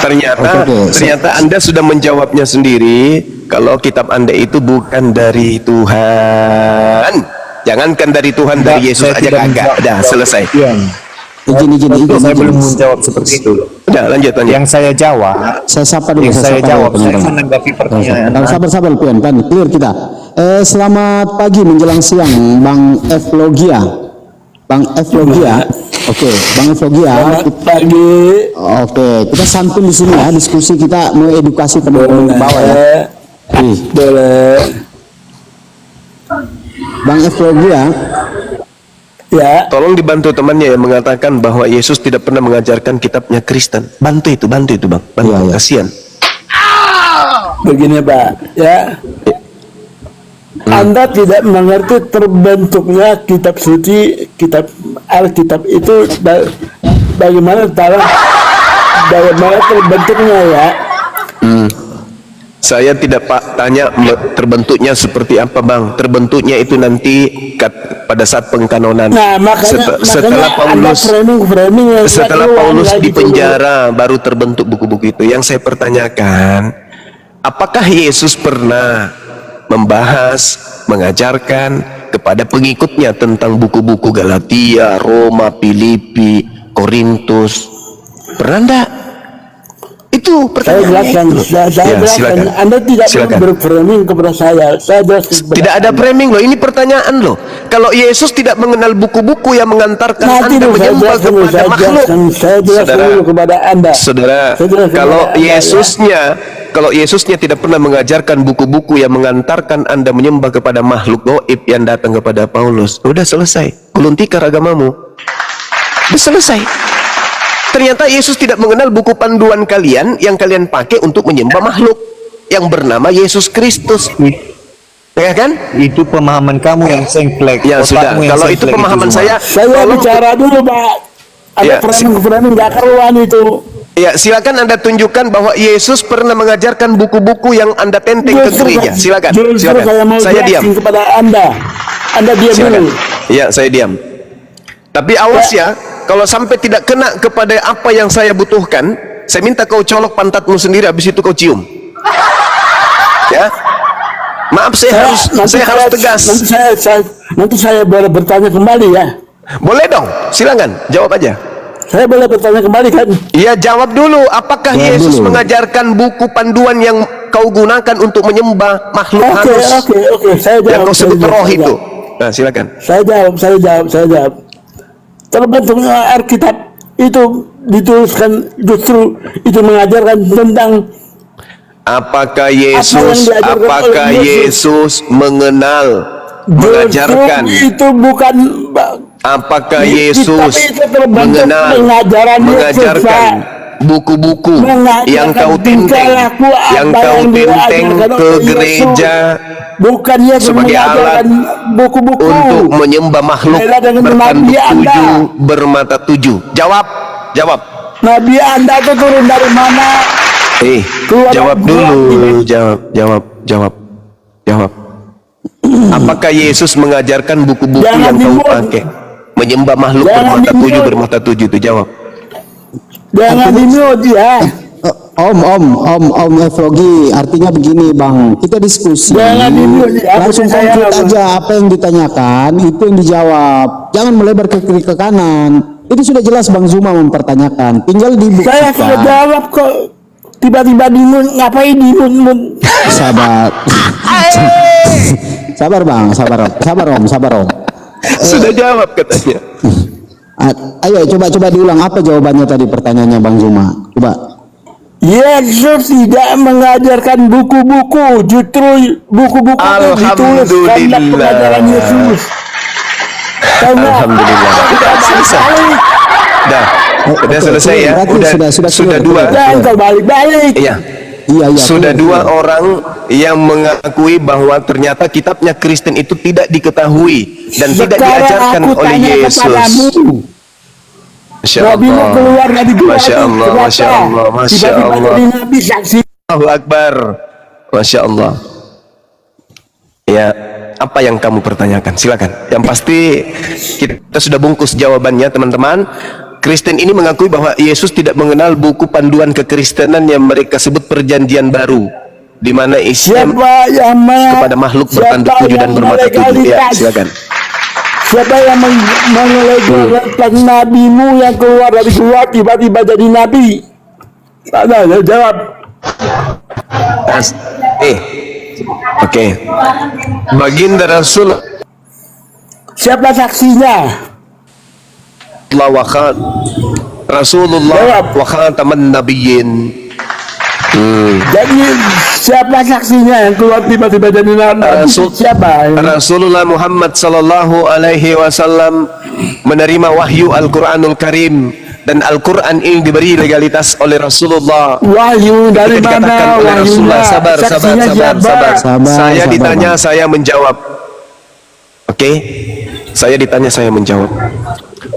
Ternyata Anda sudah menjawabnya sendiri kalau kitab Anda itu bukan dari Tuhan. Jangankan dari Tuhan, dari Yesus aja kagak. Udah selesai. Izin. Saya belum menjawab seperti itu. Udah lanjut. Yang saya jawab, Saya sapa dulu. Saya menanggapi pertanyaan. Sabar, Puan, clear kita. Selamat pagi menjelang siang, Bang F. Logia. Oke, Bang F. Logia. Pagi. Oke, kita santun di sini ya, diskusi kita mau edukasi teman-teman di bawah ya. Boleh. Bang F. Logia. Ya. Tolong dibantu temannya yang mengatakan bahwa Yesus tidak pernah mengajarkan kitabnya Kristen. Bantu itu Bang. Bantu, Iya. kasihan. Begini Pak, ya. Anda tidak mengerti terbentuknya kitab suci, kitab Alkitab itu bagaimana terbentuknya ya. Saya tidak tanya terbentuknya seperti apa Bang. Terbentuknya itu nanti pada saat pengkanonan. Nah, makanya setelah Paulus di penjara baru terbentuk buku-buku itu. Yang saya pertanyakan, apakah Yesus pernah membahas, mengajarkan kepada pengikutnya tentang buku-buku Galatia, Roma, Filipi, Korintus? Pernah enggak? Itu pertanyaan. Saya jelaskan. Anda tidak perlu berframing kepada saya. Saya jelaskan. Tidak ada framing loh, ini pertanyaan loh. Kalau Yesus tidak mengenal buku-buku yang mengantarkan Anda menyembah kepada makhluk. Saya jelaskan kepada Anda. Saudara, kalau Yesusnya tidak pernah mengajarkan buku-buku yang mengantarkan Anda menyembah kepada makhluk gaib yang datang kepada Paulus, udah selesai. Gulung tikar agamamu. Udah selesai. Ternyata Yesus tidak mengenal buku panduan kalian yang kalian pakai untuk menyembah makhluk yang bernama Yesus Kristus. Ya kan? Itu pemahaman kamu yang sengklek. Ya sudah, kalau itu pemahaman saya bicara dulu Pak. Ada framing nggak keruan itu. Ya, silakan Anda tunjukkan bahwa Yesus pernah mengajarkan buku-buku yang Anda tenteng ke gereja. Silakan. Saya diam. Kepada Anda diam dulu. Ya, saya diam. Tapi awas ya, kalau sampai tidak kena kepada apa yang saya butuhkan, saya minta kau colok pantatmu sendiri, habis itu kau cium. Ya, maaf saya harus tegas. Nanti saya boleh bertanya kembali ya. Boleh dong, silakan jawab aja. Saya boleh bertanya kembali kan? Iya, jawab dulu. Apakah Yesus mengajarkan buku panduan yang kau gunakan untuk menyembah makhluk halus? Oke. Saya jawab. Yang kau sebut roh itu. Nah, silakan. Saya jawab. Terbentuknya Alkitab itu dituliskan justru itu mengajarkan tentang apakah Yesus mengenal mengajarkan itu bukan apakah Yesus mengajarkan buku-buku yang kau tenteng ke gereja bukannya sebagai alat buku-buku untuk menyembah makhluk bertanduk 7 bermata 7? Jawab. Nabi Anda itu turun dari mana? Jawab dulu. Jawab. Apakah Yesus mengajarkan buku-buku yang kau pakai menyembah makhluk bermata 7 itu? Jawab. Jangan di-mute ya. Om Efrogi, artinya begini Bang, kita diskusi. Jangan di-mute. Langsung konkret aja apa yang ditanyakan, itu yang dijawab. Jangan melebar ke kiri ke kanan. Itu sudah jelas Bang Zuma mempertanyakan. Tinggal dibuktikan. Saya sudah jawab kok. Tiba-tiba di-mute, ngapain di-mute? Sabar. Sabar Bang, sabar Om. Sudah jawab katanya. Ayo coba diulang apa jawabannya tadi pertanyaannya Bang Zuma. Coba. Yesus tidak mengajarkan buku-buku, justru buku-buku itu ditulis karena pengajaran Yesus. Alhamdulillah. Sudah selesai ya. Sudah 2. Jangan balik-balik. Iya. Iya, Sudah clear, dua orang yang mengakui bahwa ternyata kitabnya Kristen itu tidak diketahui dan tidak Sekarang diajarkan aku oleh tanya Yesus. kepadamu, Masya nabimu Allah. keluar dari gua Masya itu, Allah, kenapa? Masya Allah, Masya Tiba-tiba Allah. jadi nabi saksi. Allahu Akbar. Masya Allah. Ya, apa yang kamu pertanyakan? Silakan. Yang pasti kita sudah bungkus jawabannya, teman-teman. Kristen ini mengakui bahwa Yesus tidak mengenal buku panduan kekristenan yang mereka sebut Perjanjian Baru, di mana Islam Siapa yang kepada makhluk bertanduk tujuh dan bermata tujuh. Ya, silakan. Siapa yang mengelegalkan nabimu yang keluar dari gua tiba-tiba jadi nabi? Ada jawab. Oke. Baginda Rasul Siapa saksinya? Rasulullah wa khataman nabiyyin. Jadi siapa saksinya yang keluar tiba-tiba jadi nabi? Siapa? Rasulullah Muhammad sallallahu alaihi wasallam menerima wahyu Al-Qur'anul Karim, dan Al-Qur'an ini diberi legalitas oleh Rasulullah. Wahyu dari Ketika dikatakan mana? oleh Wahyunya. Rasulullah, sabar. Saya Sabar, ditanya, Bang. saya menjawab. Oke? Saya ditanya, saya menjawab.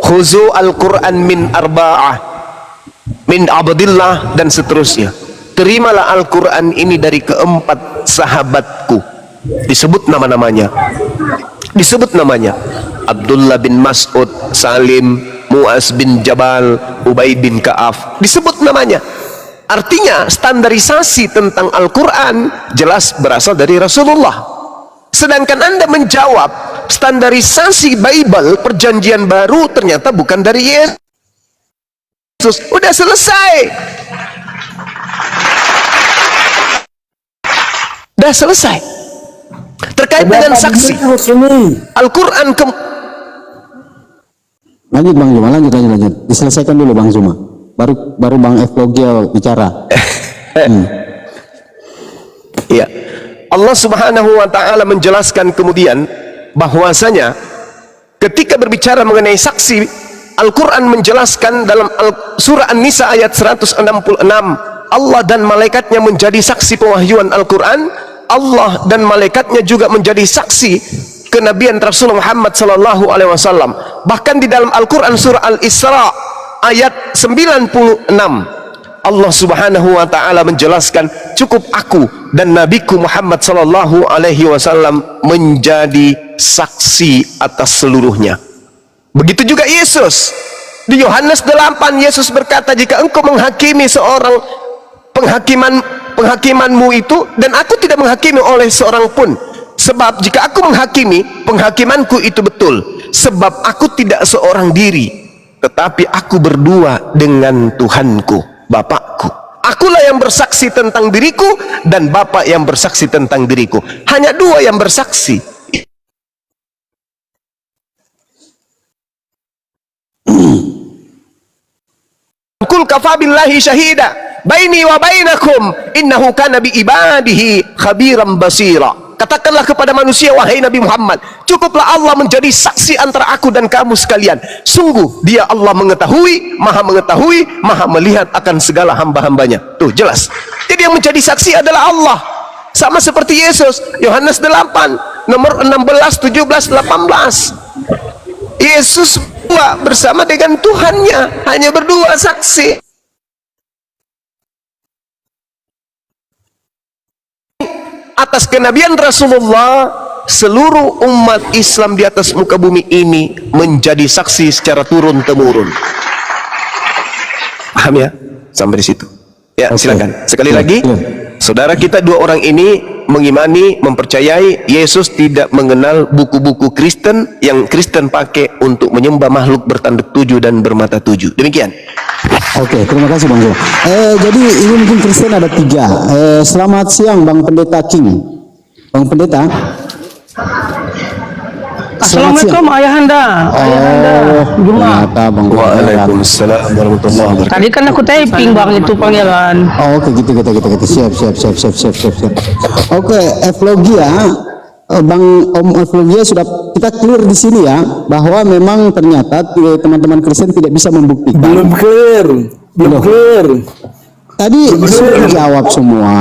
Khuzu Al-Qur'an min arba'ah, min abdillah, dan seterusnya. Terimalah Al-Qur'an ini dari keempat sahabatku. Disebut nama-namanya. Disebut namanya. Abdullah bin Mas'ud, Salim, Mu'az bin Jabal, Ubay bin Ka'af. Disebut namanya. Artinya standarisasi tentang Al-Quran jelas berasal dari Rasulullah. Sedangkan Anda menjawab standarisasi Bible Perjanjian Baru ternyata bukan dari Yesus. Udah selesai. Udah selesai. Terkait dengan saksi Al-Quran Lanjut Bang Zuma, lanjut. Diselesaikan dulu Bang Zuma. Baru Bang Evlogia bicara. Ya. Allah Subhanahu wa taala menjelaskan kemudian bahwasanya ketika berbicara mengenai saksi, Al-Qur'an menjelaskan dalam surah An-Nisa ayat 166, Allah dan malaikatnya menjadi saksi pewahyuan Al-Qur'an. Allah dan malaikatnya juga menjadi saksi kenabian Rasulullah Muhammad sallallahu alaihi wasallam. Bahkan di dalam Al-Qur'an surah Al-Isra ayat 96, Allah Subhanahu wa taala menjelaskan cukup aku dan nabiku Muhammad sallallahu alaihi wasallam menjadi saksi atas seluruhnya. Begitu juga Yesus. Di Yohanes 8 Yesus berkata, jika engkau menghakimi seorang penghakimanmu itu, dan aku tidak menghakimi oleh seorang pun, sebab jika aku menghakimi, penghakimanku itu betul, sebab aku tidak seorang diri, tetapi aku berdua dengan Tuhanku, Bapakku. Akulah yang bersaksi tentang diriku dan Bapa yang bersaksi tentang diriku. Hanya dua yang bersaksi. Kul kafa billahi syahida baini wa bainakum innahu kana bi ibadihi khabiran basira. Katakanlah kepada manusia, wahai Nabi Muhammad, cukuplah Allah menjadi saksi antara aku dan kamu sekalian. Sungguh dia Allah mengetahui, maha melihat akan segala hamba-hambanya. Tuh jelas. Jadi yang menjadi saksi adalah Allah. Sama seperti Yesus, Yohanes 8 nomor 16, 17, 18. Yesus bersama dengan Tuhannya, hanya berdua saksi. Atas kenabian Rasulullah, seluruh umat Islam di atas muka bumi ini menjadi saksi secara turun-temurun. Paham ya? Sampai di situ. Ya, silakan. Sekali lagi, saudara kita dua orang ini mengimani, mempercayai Yesus tidak mengenal buku-buku Kristen yang Kristen pakai untuk menyembah makhluk bertanduk tujuh dan bermata tujuh. Demikian. Oke, terima kasih Bang Zuma. Jadi ini mungkin Kristen ada 3. Selamat siang Bang Pendeta King. Bang Pendeta. Assalamualaikum ayahanda. Ternyata Bang Zuma. Waalaikumsalam warahmatullahi wabarakatuh. Tadi kan aku typing Bang itu pangeran. Oke, gitu. Siap. Oke, Evlogia. Bang Om Evlogia sudah kita clear di sini ya, bahwa memang ternyata teman-teman Kristen tidak bisa membuktikan. Belum clear. Tadi sudah dijawab semua.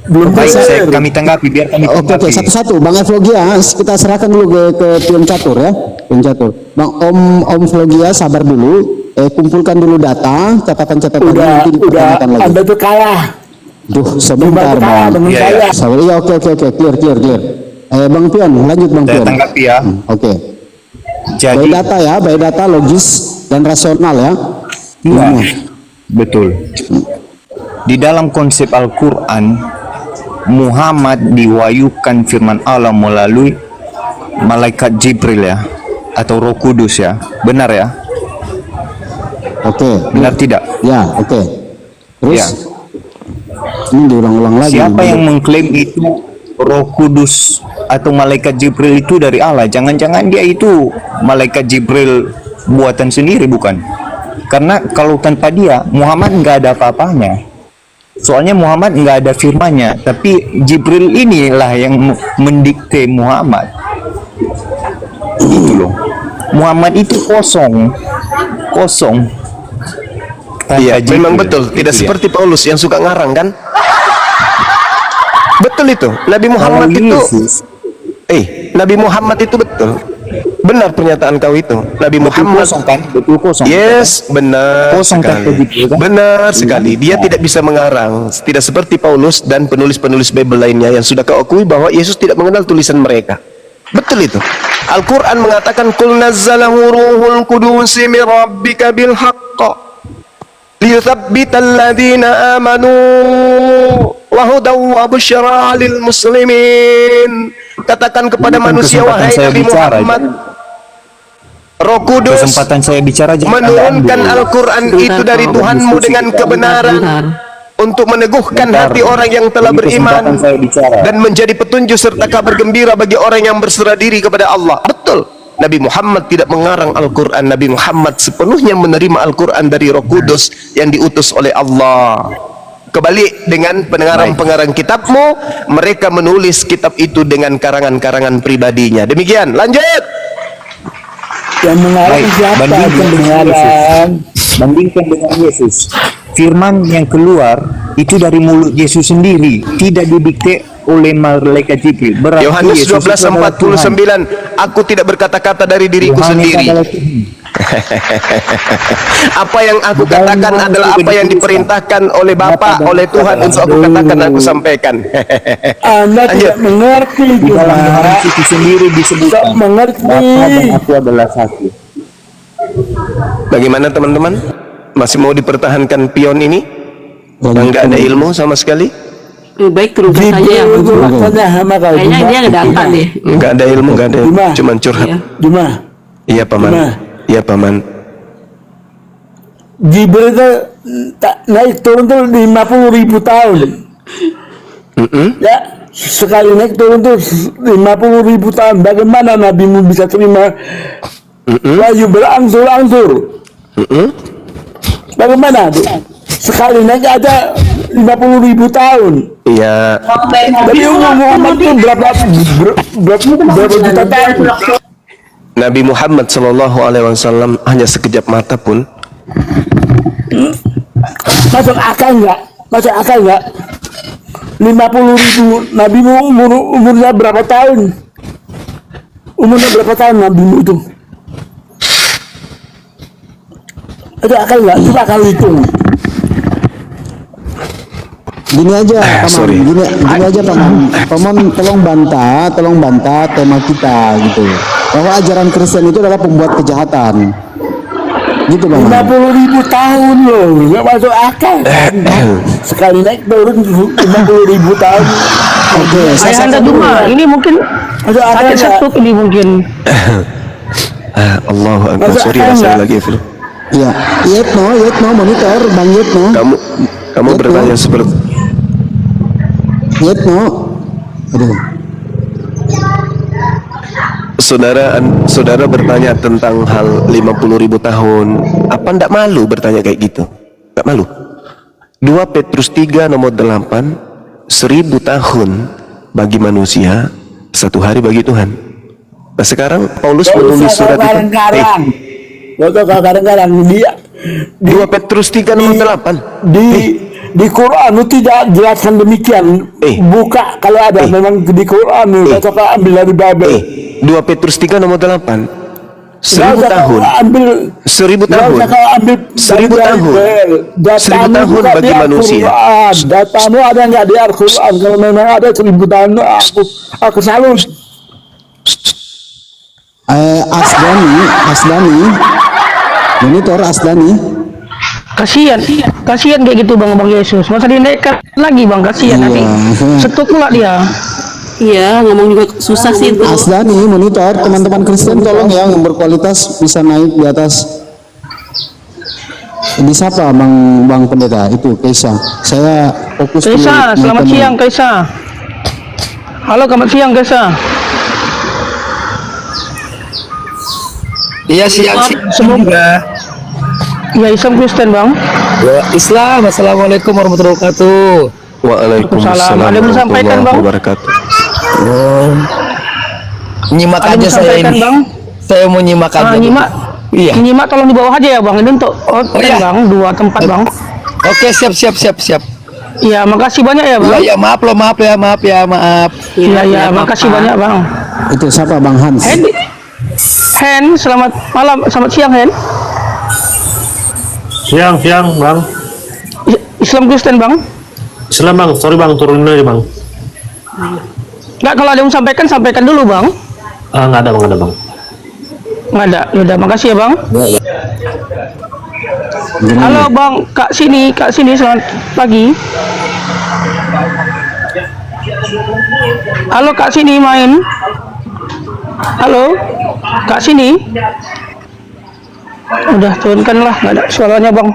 Belum Baik, selesai. kami tanggapi, biar kami Oke, tanggapi. satu-satu. Bang Evlogia, kita serahkan dulu ke Pion Catur ya. Pion Catur. Bang Om Vlogia, sabar dulu. Kumpulkan dulu data, catatan-catatan nanti Udah, dipertanyakan lagi. Anda tuh kalah. Duh, sebentar Kalah Bang. dengan Iya, saya. Sabar, ya oke, clear. Bang Pion, lanjut Bang Saya Pion. tanggapi ya. Oke. Jadi, Baik data ya, baik data logis dan rasional ya. iya, Hmm. betul. Di dalam konsep Al-Quran, Muhammad diwahyukan firman Allah melalui malaikat Jibril ya, atau Roh Kudus ya. Benar ya? Oke. Benar tidak? Ya, oke. Terus Ya. ini diulang-ulang lagi. Siapa yang mengklaim itu Roh Kudus atau malaikat Jibril itu dari Allah? Jangan-jangan dia itu malaikat Jibril buatan sendiri, bukan? Karena kalau tanpa dia, Muhammad nggak ada apa-apanya. Soalnya Muhammad nggak ada firmannya, tapi Jibril inilah yang mendikte Muhammad. Itu loh. Muhammad itu kosong. Tanpa Iya, Jibril. memang betul. Tidak Itu dia. seperti Paulus yang suka ngarang kan? Betul itu. Nabi Muhammad Kalau itu Yesus, Nabi Muhammad itu betul. Benar pernyataan kau itu. Nabi betul Muhammad kosong kan? Betul kosong. Yes, benar Kosong sekali. tanpa Jibril, kan? Benar sekali. Dia tidak bisa mengarang. Tidak seperti Paulus dan penulis-penulis Bible lainnya yang sudah kau akui bahwa Yesus tidak mengenal tulisan mereka. Betul itu. Al-Quran mengatakan Qul nazzalahu ruhul qudus min rabbika bil haqq liyuthabbital ladzina amanu wa hudaw wa busyra lil muslimin. Katakan kepada Bukan manusia, kesempatan wahai saya Nabi bicara, Muhammad, Roh Kudus kesempatan saya bicara jangan Anda menurunkan ambil. Al-Quran itu dari Tuhanmu dengan kebenaran untuk meneguhkan hati orang yang telah Ini beriman kesempatan saya bicara. dan menjadi petunjuk serta kabar gembira bagi orang yang berserah diri kepada Allah. Betul. Nabi Muhammad tidak mengarang Al-Quran. Nabi Muhammad sepenuhnya menerima Al-Quran dari Roh Kudus yang diutus oleh Allah. Kebalik dengan pengarang-pengarang kitabmu, mereka menulis kitab itu dengan karangan-karangan pribadinya. Demikian. Lanjut. Yang mengarang Baik, siapa? bandingkan Yang dengan mengarang. Bandingkan dengan Yesus. Firman yang keluar itu dari mulut Yesus sendiri, tidak didikte oleh malaikat Jibril. Berarti Yohanes Yesus itu adalah 12:49, aku tidak berkata-kata dari Tuhan. diriku Tuhan itu sendiri. adalah Tuhan. Apa yang aku katakan adalah apa yang diperintahkan oleh Bapa, oleh Tuhan untuk aku katakan, aku sampaikan. Anda Lanjut. tidak mengerti Di dalam cuma Yohanes itu sendiri tidak disebutkan mengerti. Bapa dan aku adalah satu. Bagaimana teman-teman? Masih mau dipertahankan pion ini? Yang nggak ada ilmu sama sekali? Lebih baik terubah saja ya. Jibril itu maksudnya sama kau. Kayaknya dia nggak datang deh. Nggak ada ilmu, nggak ada. Gimana? Cuman curhat. Iya. Cuma Iya paman. Gimana? Iya paman. Jibril itu naik turun tuh 50.000 tahun. Ya, sekali naik turun tuh 50.000 tahun. Bagaimana nabimu bisa terima wahyu berangsur-angsur? Bagaimana tuh? Sekali naik aja 50.000 tahun. Iya. Tapi umur Muhammad itu berapa juta tahun? Nabi Muhammad Shallallahu Alaihi Wasallam hanya sekejap mata pun. Masuk akal nggak? Masuk akal nggak? 50.000 nabimu umurnya berapa tahun? Umurnya berapa tahun nabimu itu? Ada akal nggak? Coba kau hitung. Gini aja, Paman. sorry. Gini aja, Paman. Paman tolong bantah tema kita gitu. Bahwa ajaran Kristen itu adalah pembuat kejahatan. Gitu, Paman. 50.000 tahun loh, nggak masuk akal. Sekali naik turun 50.000 tahun. Oke, Ayah anda Duma, ini mungkin Masuk akal sakit nggak? setuk ini mungkin. Allahu Akbar. Masuk Sorry akal rasanya nggak? lagi Phil. Iya, Yetno monitor, Bang Yetno. Kamu bertanya seperti Yetno. Aduh. Saudara bertanya tentang hal 50.000 tahun. Apa ndak malu bertanya kayak gitu? Nggak malu. 2 Petrus 3 nomor 8, 1000 tahun bagi manusia, 1 hari bagi Tuhan. Nah sekarang Paulus Nggak menulis usah surat kau itu. garang-garang. Nggak usah kau garang-garang. 2 Petrus 3 nomor 8. Di Quran itu tidak jelaskan demikian. Buka kalau ada memang di Quran. Coba ambil dari Babel. 2 Petrus 3 nomor 8. 1000 tahun. 1000 tahun. 1000 tahun. 1000 tahun bagi manusia. Datamu ada nggak di Al-Quran? Kalau memang ada 1000 tahun, aku salut. Asdani, monitor Asdani. Kasihan kayak gitu bang Yesus. Masa dinaikkan lagi bang, kasihan nanti setuk pula dia. Iya, ngomong juga susah sih itu. Asdani monitor, teman-teman Kristen tolong ya yang berkualitas bisa naik di atas. Ini siapa bang pendeta itu Kaisa. Saya fokus Kaisa, selamat siang Kaisa. Halo, selamat siang Kaisa. Iya siang juga. Ya, Islam Kristen bang. Ya, Islam. Assalamualaikum warahmatullahi wabarakatuh. Waalaikumsalam Ada yang disampaikan, Bang? wabarakatuh. Nyimak Ada aja saya ini. bang. Saya mau nyimak aja. Nyimak. Iya. Nyimak tolong di bawah aja ya bang. Ini untuk iya. bang, 2 tempat bang. Oke, siap. Iya, makasih banyak ya bang. Ya, maaf. Iya, makasih banyak bang. itu siapa Bang Hans? Hen, selamat malam, selamat siang Hen. Siang bang. Islam Kristen bang. Islam bang, sorry bang, turunin aja bang. Nggak, kalau ada yang sampaikan dulu bang. Nggak ada bang. Nggak ada, yaudah makasih ya bang. Halo bang, kak sini, selamat pagi. Halo kak sini main. Halo, kak sini. Udah turunkan lah, nggak ada suaranya bang.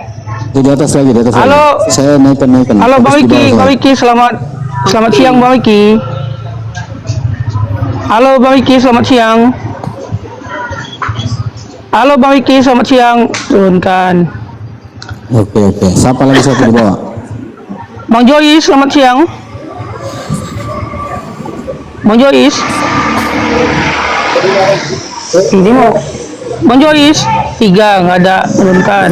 Di atas lagi. Halo. Saya naikkan. Halo Bang Fokus di bawah Wiki, saya. selamat siang Bang Wiki. Halo Bang Wiki, selamat siang. Halo Bang Wiki, selamat siang. Turunkan. Oke. Siapa lagi satu di bawah? Bang Joyce, selamat siang. Bang Joyce. Ini mau Bang Joyce 3, nggak ada, turunkan.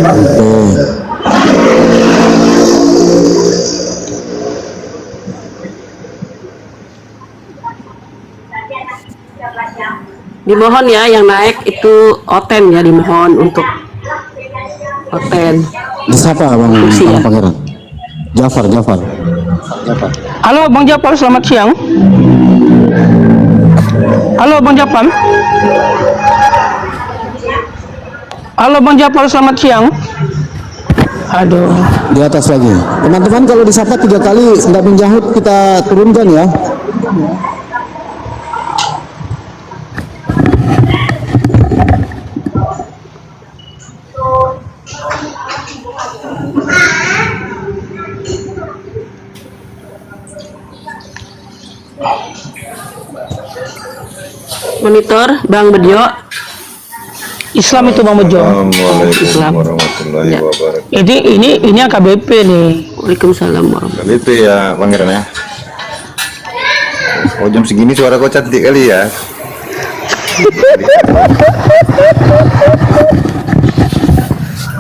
Dimohon ya yang naik itu Oten ya, dimohon untuk Oten. Siapa Bang Pangeran? Jafar. Halo Bang Japar, selamat siang. Halo Bang Japar. Halo Bang Japar, selamat siang. Aduh. Di atas lagi. Teman-teman kalau disapa 3 kali tidak menjahut kita turunkan ya. Monitor Bang Bedio. Islam itu Bang Bejo. Islam. Warahmatullahi Ya. wabarakatuh. Ini AKBP nih. Waalaikumsalam warahmatullahi Itu ya Pangeran ya. Oh jam segini suara kau cantik kali ya.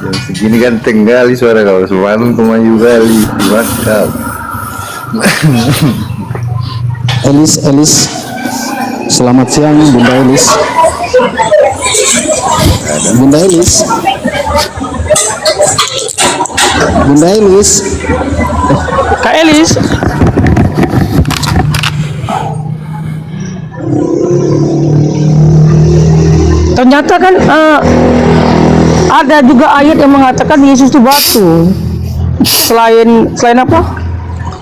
Jam segini ganteng kali suara kau. Semalam kemayu kali. Mantap. Elis. Selamat siang Bunda Elis. Bunda Elis. Kak Elis. Ternyata kan ada juga ayat yang mengatakan Yesus itu batu. Selain apa?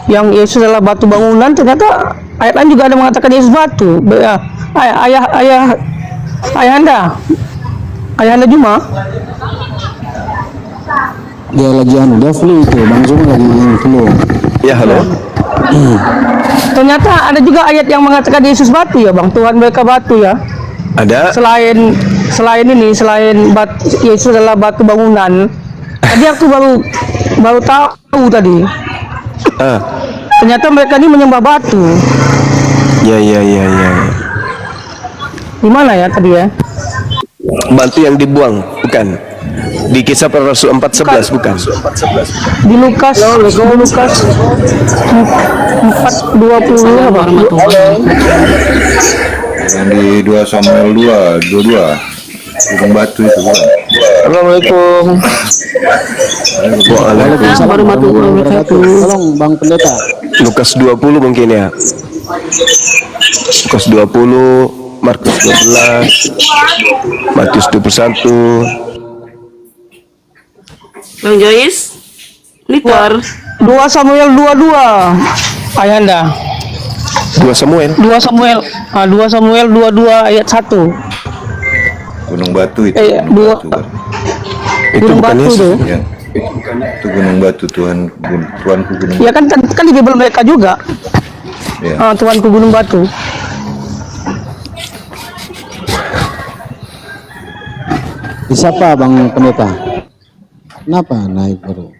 Yang Yesus adalah batu bangunan, ternyata ayat lain juga ada mengatakan Yesus batu. Ayahanda Juma. Dia lagi dia flu itu, Bang Zuma lagi flu. Ya, halo. Ternyata ada juga ayat yang mengatakan Yesus batu ya, Bang. Tuhan mereka batu ya. Ada. Selain Yesus adalah batu bangunan. Tadi aku baru tahu tadi. Ternyata mereka ini menyembah batu. Ya. Di mana ya tadi ya? Batu yang dibuang, bukan? Di Kisah Para Rasul 4:11 bukan? Di Lukas 4:20 apa? Yang di 2 Samuel 2:22 gunung batu itu bukan? Assalamualaikum. Waalaikumsalam warahmatullahi wabarakatuh. Tolong Bang Pendeta. Lukas 20 mungkin ya. Lukas 20, Markus 12, Matius 21. Bang Joyce, monitor. 2 Samuel 22. Ayanda. 2 Samuel. 2 Samuel 22 ayat 1. Gunung batu itu. Dua. Batu, kan? Itu Gunung bukan batu Yesus. tuh. Ya, itu gunung batu Tuanku gunung Ya batu. kan di Bible mereka juga. Ya. Tuanku gunung batu. Di siapa Bang Pendeta? Kenapa naik baru?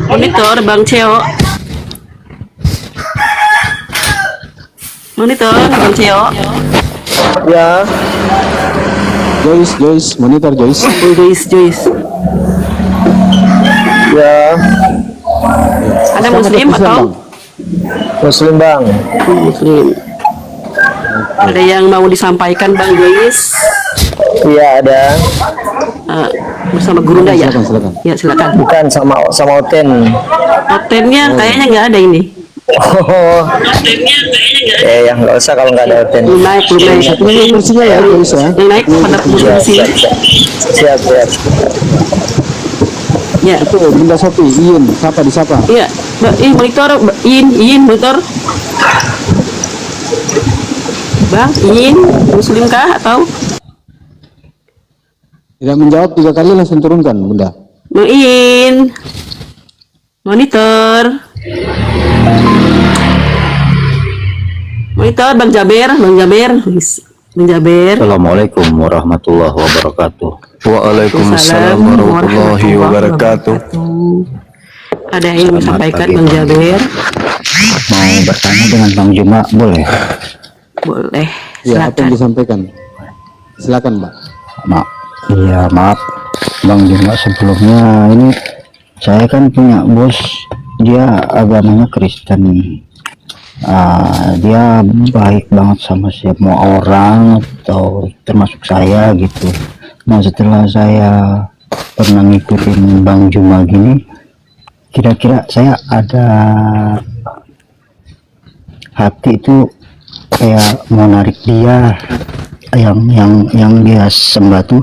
Monitor Bang Ceo. Monitor Bang Ceo. Ya. Joyce, monitor Joyce. Joyce. Ya. Ada muslim atau? Muslim Bang. Muslim. Ada yang mau disampaikan Bang Joyce? Iya ada. Bersama Gurunda ya? Silakan. Ya silakan. Bukan sama Oten. Hotelnya kayaknya nggak ada ini. Oh. Ya nggak usah kalau nggak ada Oten. Belum naik. Ini kursinya ya Joyce ya. Yang naik pada kursi. Siap. Ya. Itu Bunda Sopi, Iin, disapa. Iya. Monitor. Iin monitor. Bang, Iin muslim kah atau? Tidak menjawab 3 kali langsung turunkan Bunda. Bang Iin. Monitor. Monitor Bang Jaber. Assalamualaikum warahmatullahi wabarakatuh. Waalaikumsalam warahmatullahi wabarakatuh. Ada yang mau sampaikan Bang Jaber? Mau bertanya dengan Bang Juma, boleh? Boleh. Ya, apa yang disampaikan? Silakan, Mbak. Maaf Bang Juma, sebelumnya ini saya kan punya bos, dia agamanya Kristen. Dia baik banget sama semua orang atau termasuk saya gitu. Nah, setelah saya pernah ngikutin Bang Juma gini, kira-kira saya ada hati itu kayak mau narik dia, yang dia sembah tuh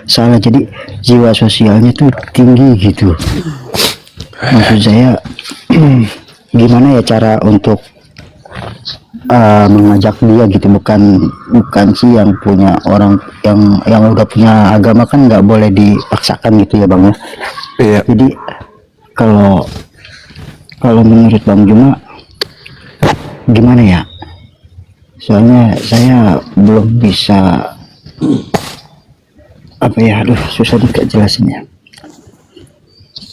salah, jadi jiwa sosialnya tuh tinggi gitu. Maksud saya gimana ya cara untuk mengajak dia gitu, bukan sih yang punya orang yang udah punya agama kan nggak boleh dipaksakan gitu ya Bang ya. Iya. Jadi kalau menurut Bang Juma gimana ya, soalnya saya belum bisa susah juga jelasinnya.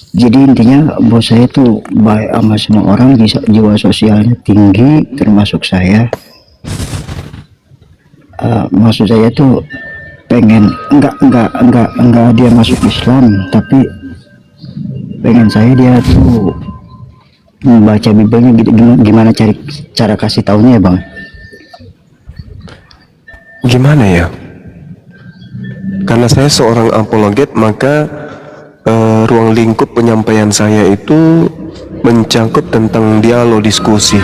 Jadi intinya bos saya tuh baik sama semua orang, jiwa sosialnya tinggi termasuk saya. Maksud saya tuh pengen enggak dia masuk Islam, tapi pengen saya dia tuh membaca Biblenya gitu. Gimana cara kasih taunya ya Bang? Gimana ya? Karena saya seorang apologet, maka ruang lingkup penyampaian saya itu mencakup tentang dialog diskusi.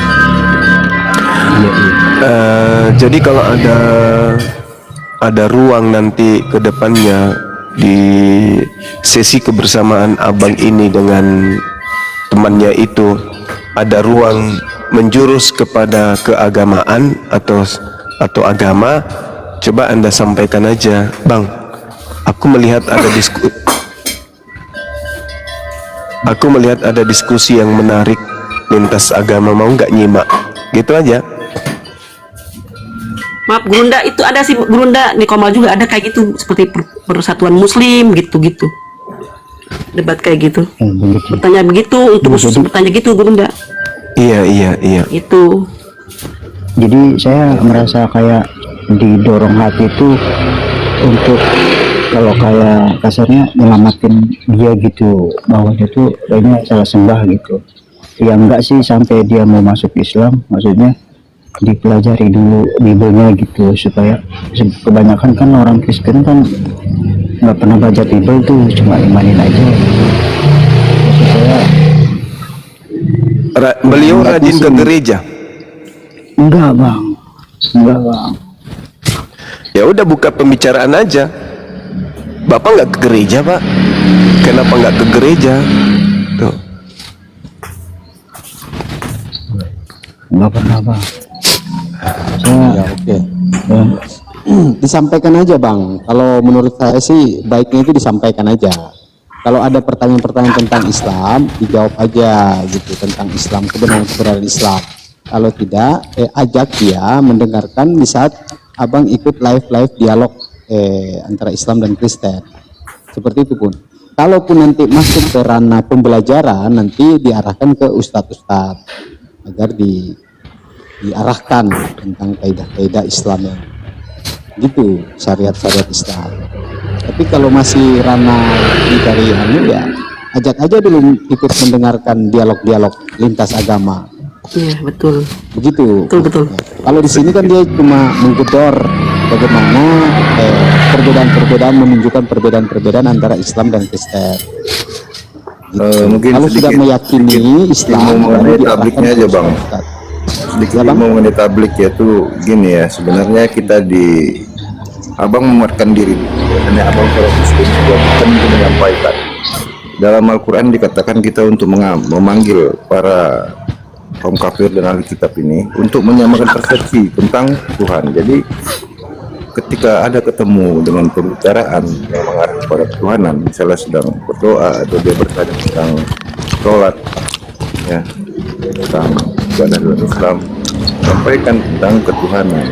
Jadi kalau ada ruang nanti ke depannya di sesi kebersamaan abang ini dengan temannya itu, ada ruang menjurus kepada keagamaan atau agama, coba Anda sampaikan aja, Bang. Aku melihat ada diskusi yang menarik lintas agama, mau nggak nyimak? Gitu aja. Maaf, Gurunda itu ada sih, Gurunda di Komal juga ada kayak gitu, seperti persatuan Muslim gitu-gitu. Debat kayak gitu. Bertanya begitu, untuk khusus bertanya gitu Gurunda. Iya. Itu. Jadi saya merasa kayak didorong hati itu untuk kalau kayak kasarnya nyelamatin dia gitu, bahwa dia tuh kayaknya salah sembah gitu. Ya enggak sih sampai dia mau masuk Islam, maksudnya dipelajari dulu Biblenya gitu, supaya kebanyakan kan orang Kristen kan nggak pernah baca Bible tuh, cuma imanin aja. Maksud saya beliau rajin ke gereja? Enggak bang. Ya udah, buka pembicaraan aja. Bapak nggak ke gereja, Pak? Kenapa nggak ke gereja? Tuh. Nggak pernah bang. Ya, oke. Disampaikan aja bang. Kalau menurut saya sih baiknya itu disampaikan aja. Kalau ada pertanyaan-pertanyaan tentang Islam, dijawab aja gitu, tentang Islam, kebenaran Islam. Kalau tidak, ajak dia mendengarkan di saat abang ikut live dialog antara Islam dan Kristen. Seperti itu pun. Kalaupun nanti masuk ke ranah pembelajaran, nanti diarahkan ke ustadz-ustadz agar diarahkan tentang kaidah-kaidah Islam yang gitu, syariat-syariat Islam. Tapi kalau masih ranah dari ya ajak aja dulu ikut mendengarkan dialog-dialog lintas agama. Iya, betul. Begitu. Betul. Kalau di sini kan dia cuma menggedor bagaimana perbedaan-perbedaan, menunjukkan perbedaan-perbedaan antara Islam dan Kristen. Mungkin kalau sedikit, tidak meyakini Islam, mengenai tabliknya aja bang. Sedikit mengenai tablik, yaitu gini ya, sebenarnya kita abang menguatkan diri, hanya abang seorang Muslim juga bukan untuk menyampaikan. Dalam Al-Quran dikatakan kita untuk memanggil para kaum kafir dan ahli kitab ini untuk menyamakan persepsi tentang Tuhan. Jadi ketika ada ketemu dengan pembicaraan yang mengarah kepada ketuhanan, misalnya sedang berdoa atau dia bertanya tentang sholat, ya, tentang ibadah dalam Islam, sampaikan tentang ketuhanan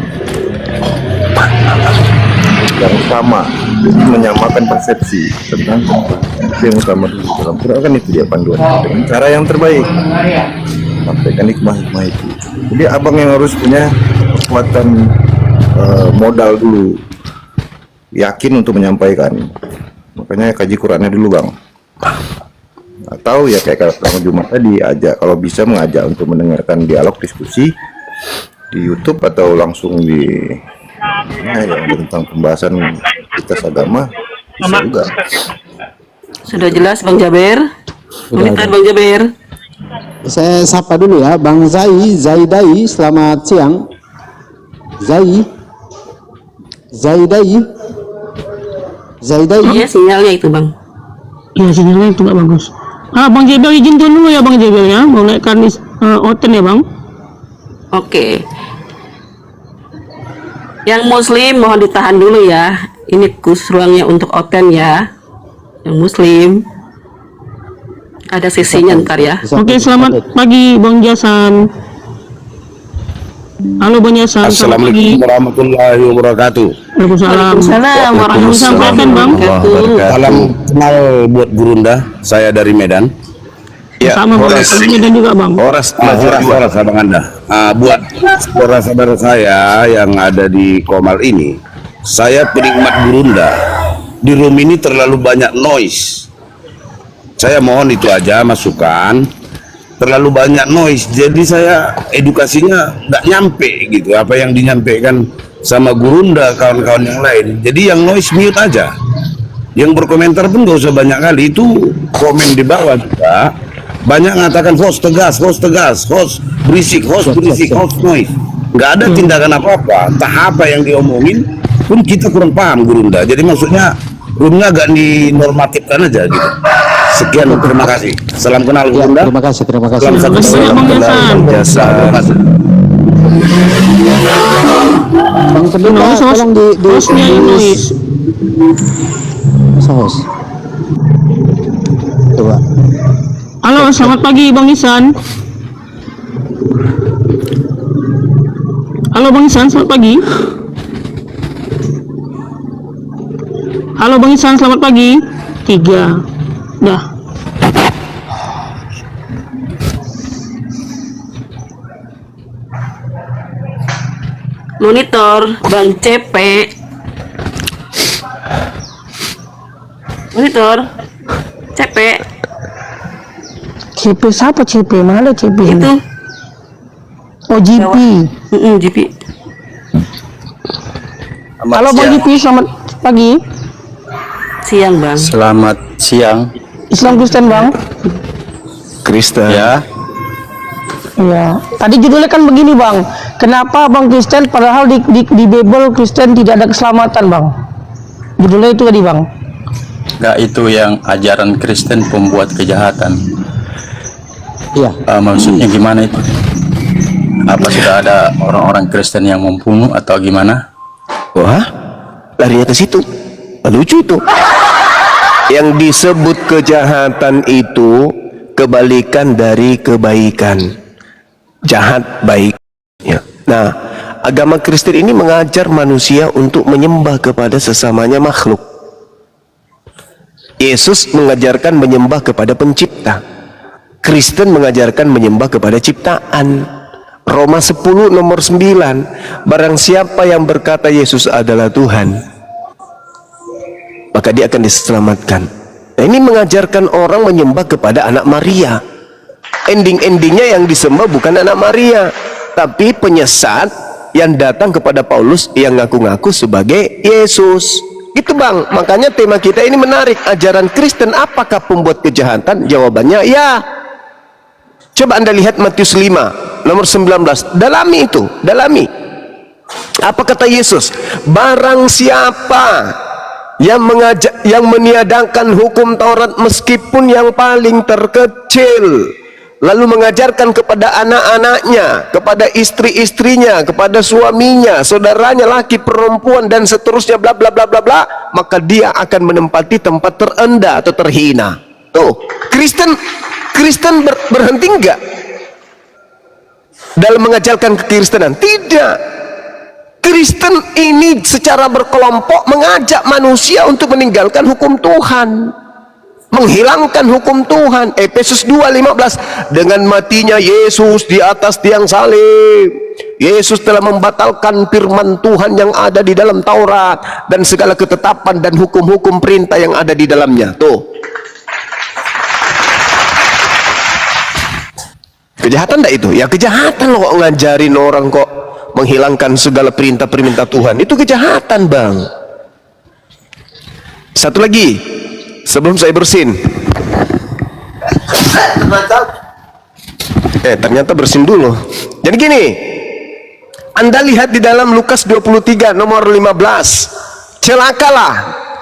yang sama, jadi menyamakan persepsi tentang Tuhan. Itu yang utama dulu dalam Quran, kan itu dia panduan dengan cara yang terbaik, sampaikan hikmah-hikmah itu. Jadi abang yang harus punya kekuatan modal dulu, yakin untuk menyampaikan. Makanya kaji Qurannya dulu bang. Atau ya kayak kalau Jumat tadi, ajak, kalau bisa mengajak untuk mendengarkan dialog diskusi di YouTube atau langsung yang tentang pembahasan lintas agama bisa juga. Sudah jelas Bang Jaber. Komentar Bang Jaber. Saya sapa dulu ya, Bang Zaidai, selamat siang. Zaidai. Iya, sinyalnya itu Bang. Iya, sinyalnya itu nggak bagus. Bang Jaber izin dulu ya Bang Jaber ya, mau naikkan oten ya Bang. Oke. Yang Muslim mohon ditahan dulu ya. Ini khusus ruangnya untuk oten ya. Yang Muslim. Ada sesinya ntar ya. Oke, selamat pagi Bang Jasan. Halo Bang Jasan. Assalamualaikum warahmatullahi wabarakatuh. Waalaikumsalam warahmatullahi wabarakatuh. Salam kenal buat Gurunda. Saya dari Medan. Ya, sama Bang, Medan juga Bang. Horas Abang Anda. Buat saudara-saudara saya yang ada di Komal ini, saya penikmat Gurunda. Di room ini terlalu banyak noise. Saya mohon itu aja masukan. Terlalu banyak noise, jadi saya edukasinya nggak nyampe gitu. Apa yang dinyampaikan sama Gurunda kawan-kawan yang lain. Jadi yang noise mute aja. Yang berkomentar pun nggak usah banyak kali. Itu komen di bawah juga. Banyak mengatakan host tegas, host berisik, host noise. Nggak ada tindakan apa-apa. Entah apa yang diomongin pun kita kurang paham Gurunda. Jadi maksudnya roomnya agak dinormatifkan aja gitu. Sekian, terima kasih. Salam kenal Gurunda. Terima kasih. Salam satu jasa. Bang Pendeta, tolong di host. Coba. Halo, selamat pagi Bang Isan. Halo Bang Isan, selamat pagi. Halo Bang Isan, selamat pagi. 3. Dah. Monitor Bang CP. Monitor CP. CP siapa CP? Mana CP? Itu. Oh GP. GP. Halo Bang GP, selamat pagi. Siang Bang. Selamat siang. Islam Kristen Bang. Kristen. Ya. Iya. Tadi judulnya kan begini Bang. Kenapa Bang Kristen padahal di Bible Kristen tidak ada keselamatan Bang? Judulnya itu tadi Bang. Enggak, itu yang ajaran Kristen pembuat kejahatan. Iya. Maksudnya gimana itu? Apa sudah ada orang-orang Kristen yang membunuh atau gimana? Wah, larinya ke situ. Lucu itu. Yang disebut kejahatan itu kebalikan dari kebaikan. Jahat baik. Ya. Nah, agama Kristen ini mengajar manusia untuk menyembah kepada sesamanya makhluk. Yesus mengajarkan menyembah kepada pencipta. Kristen mengajarkan menyembah kepada ciptaan. Roma 10 nomor 9, barang siapa yang berkata Yesus adalah Tuhan, maka dia akan diselamatkan. Nah, ini mengajarkan orang menyembah kepada anak Maria. Ending-endingnya yang disembah bukan anak Maria, tapi penyesat yang datang kepada Paulus yang ngaku-ngaku sebagai Yesus. Gitu Bang, makanya tema kita ini menarik. Ajaran Kristen apakah pembuat kejahatan? Jawabannya ya. Coba Anda lihat Matius 5 nomor 19. Dalami itu, dalami. Apa kata Yesus? Barang siapa yang meniadakan hukum Taurat meskipun yang paling terkecil, lalu mengajarkan kepada anak-anaknya, kepada istri-istrinya, kepada suaminya, saudaranya laki, perempuan, dan seterusnya, bla bla bla bla bla, maka dia akan menempati tempat terendah atau terhina. Tuh, Kristen berhenti enggak dalam mengajarkan kekristenan? Tidak. Kristen ini secara berkelompok mengajak manusia untuk meninggalkan hukum Tuhan, menghilangkan hukum Tuhan. Efesus 2:15, dengan matinya Yesus di atas tiang salib, Yesus telah membatalkan firman Tuhan yang ada di dalam Taurat dan segala ketetapan dan hukum-hukum perintah yang ada di dalamnya. Tuh, kejahatan enggak itu? Ya kejahatan loh, kok ngajarin orang kok menghilangkan segala perintah-perintah Tuhan. Itu kejahatan Bang. Satu lagi sebelum saya bersin. Ternyata bersin dulu. Jadi gini, Anda lihat di dalam Lukas 23 nomor 15.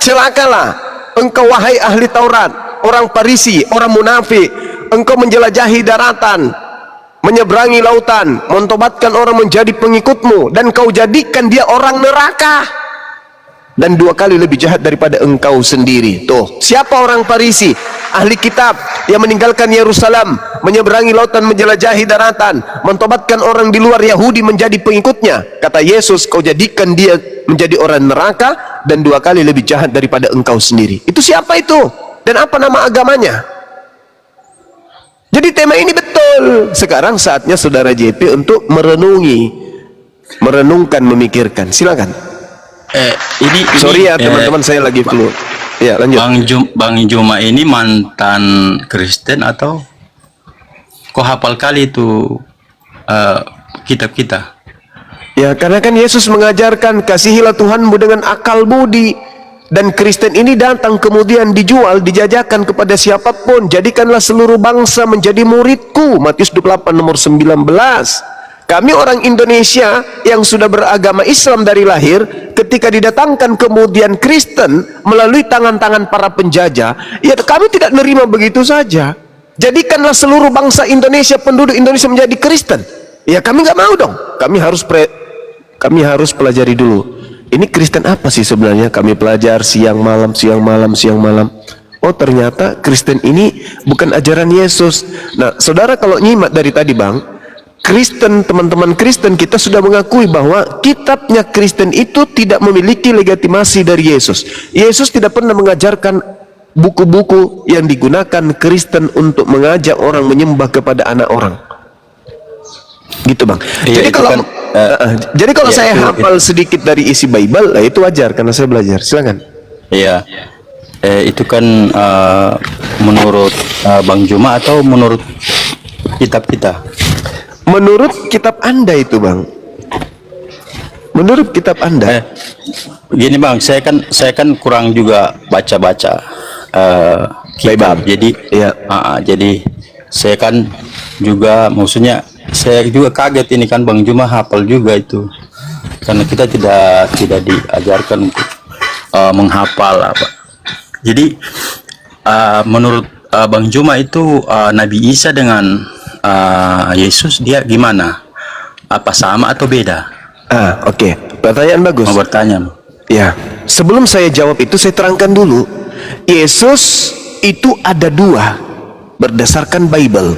Celakalah engkau wahai ahli Taurat, orang Farisi, orang munafik. Engkau menjelajahi daratan, menyeberangi lautan, mentobatkan orang menjadi pengikutmu, dan kau jadikan dia orang neraka, dan 2 kali lebih jahat daripada engkau sendiri. Tuh, siapa orang Farisi? Ahli kitab yang meninggalkan Yerusalem, menyeberangi lautan, menjelajahi daratan, mentobatkan orang di luar Yahudi menjadi pengikutnya. Kata Yesus, kau jadikan dia menjadi orang neraka, dan 2 kali lebih jahat daripada engkau sendiri. Itu siapa itu? Dan apa nama agamanya? Jadi tema ini betul. Sekarang saatnya saudara JP untuk merenungkan, memikirkan. Silakan. Ini sorry ya teman-teman, saya lagi flu. Ya, lanjut. Bang Juma ini mantan Kristen atau kok hafal kali itu kitab kita? Ya, karena kan Yesus mengajarkan kasihilah Tuhanmu dengan akal budi. Dan Kristen ini datang kemudian dijual, dijajakan kepada siapapun. Jadikanlah seluruh bangsa menjadi muridku. Matius 28 nomor 19. Kami orang Indonesia yang sudah beragama Islam dari lahir, ketika didatangkan kemudian Kristen melalui tangan-tangan para penjajah, ya kami tidak nerima begitu saja. Jadikanlah seluruh bangsa Indonesia, penduduk Indonesia menjadi Kristen. Ya kami nggak mau dong. Kami harus pelajari dulu. Ini Kristen apa sih sebenarnya? Kami pelajar siang malam. Oh ternyata Kristen ini bukan ajaran Yesus. Nah saudara kalau nyimak dari tadi Bang, Kristen, teman-teman Kristen kita sudah mengakui bahwa kitabnya Kristen itu tidak memiliki legitimasi dari Yesus. Yesus tidak pernah mengajarkan buku-buku yang digunakan Kristen untuk mengajak orang menyembah kepada anak orang. Gitu Bang. Iya, Jadi kalau iya, saya hafal sedikit dari isi Bible, itu wajar karena saya belajar. Silakan. Iya. Itu kan menurut Bang Juma atau menurut kitab kita? Menurut kitab Anda itu Bang. Menurut kitab Anda. Gini Bang, saya kan kurang juga baca-baca kitab. Jadi jadi saya kan juga maksudnya saya juga kaget ini kan Bang Juma hafal juga itu. Karena kita tidak diajarkan untuk menghafal apa. Jadi menurut Bang Juma itu Nabi Isa dengan Yesus dia gimana? Apa sama atau beda? Oke. Pertanyaan bagus. Mau bertanya. Ya. Sebelum saya jawab itu saya terangkan dulu. Yesus itu ada dua berdasarkan Bible.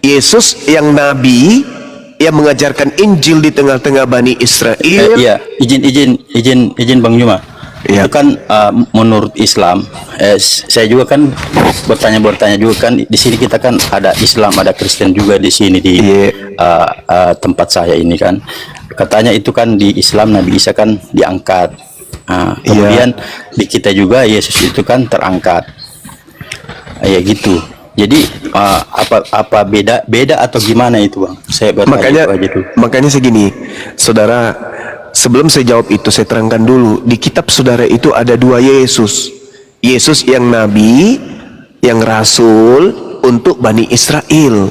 Yesus yang nabi yang mengajarkan Injil di tengah-tengah Bani Israel. Iya, izin Bang Juma. Itu kan menurut Islam, saya juga kan bertanya juga kan di sini kita kan ada Islam, ada Kristen juga di sini di tempat saya ini kan. Katanya itu kan di Islam Nabi Isa kan diangkat. Kemudian di kita juga Yesus itu kan terangkat. Ya gitu. Jadi apa beda atau gimana itu Bang? Saya bertanya aja dulu. Makanya segini, saudara, sebelum saya jawab itu saya terangkan dulu di kitab saudara itu ada dua Yesus. Yesus yang nabi, yang rasul untuk Bani Israel.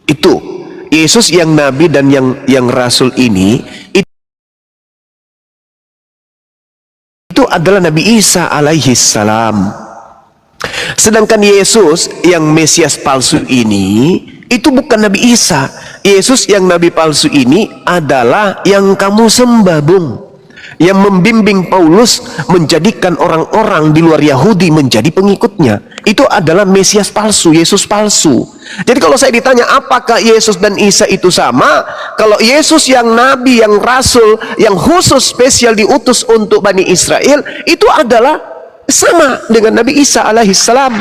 Itu Yesus yang nabi dan yang rasul ini itu adalah Nabi Isa alaihi salam. Sedangkan Yesus yang Mesias palsu ini itu bukan Nabi Isa. Yesus yang nabi palsu ini adalah yang kamu sembah, Bung. Yang membimbing Paulus menjadikan orang-orang di luar Yahudi menjadi pengikutnya. Itu adalah Mesias palsu, Yesus palsu. Jadi kalau saya ditanya apakah Yesus dan Isa itu sama? Kalau Yesus yang nabi, yang rasul, yang khusus spesial diutus untuk Bani Israel, itu adalah sama dengan Nabi Isa alaihissalam.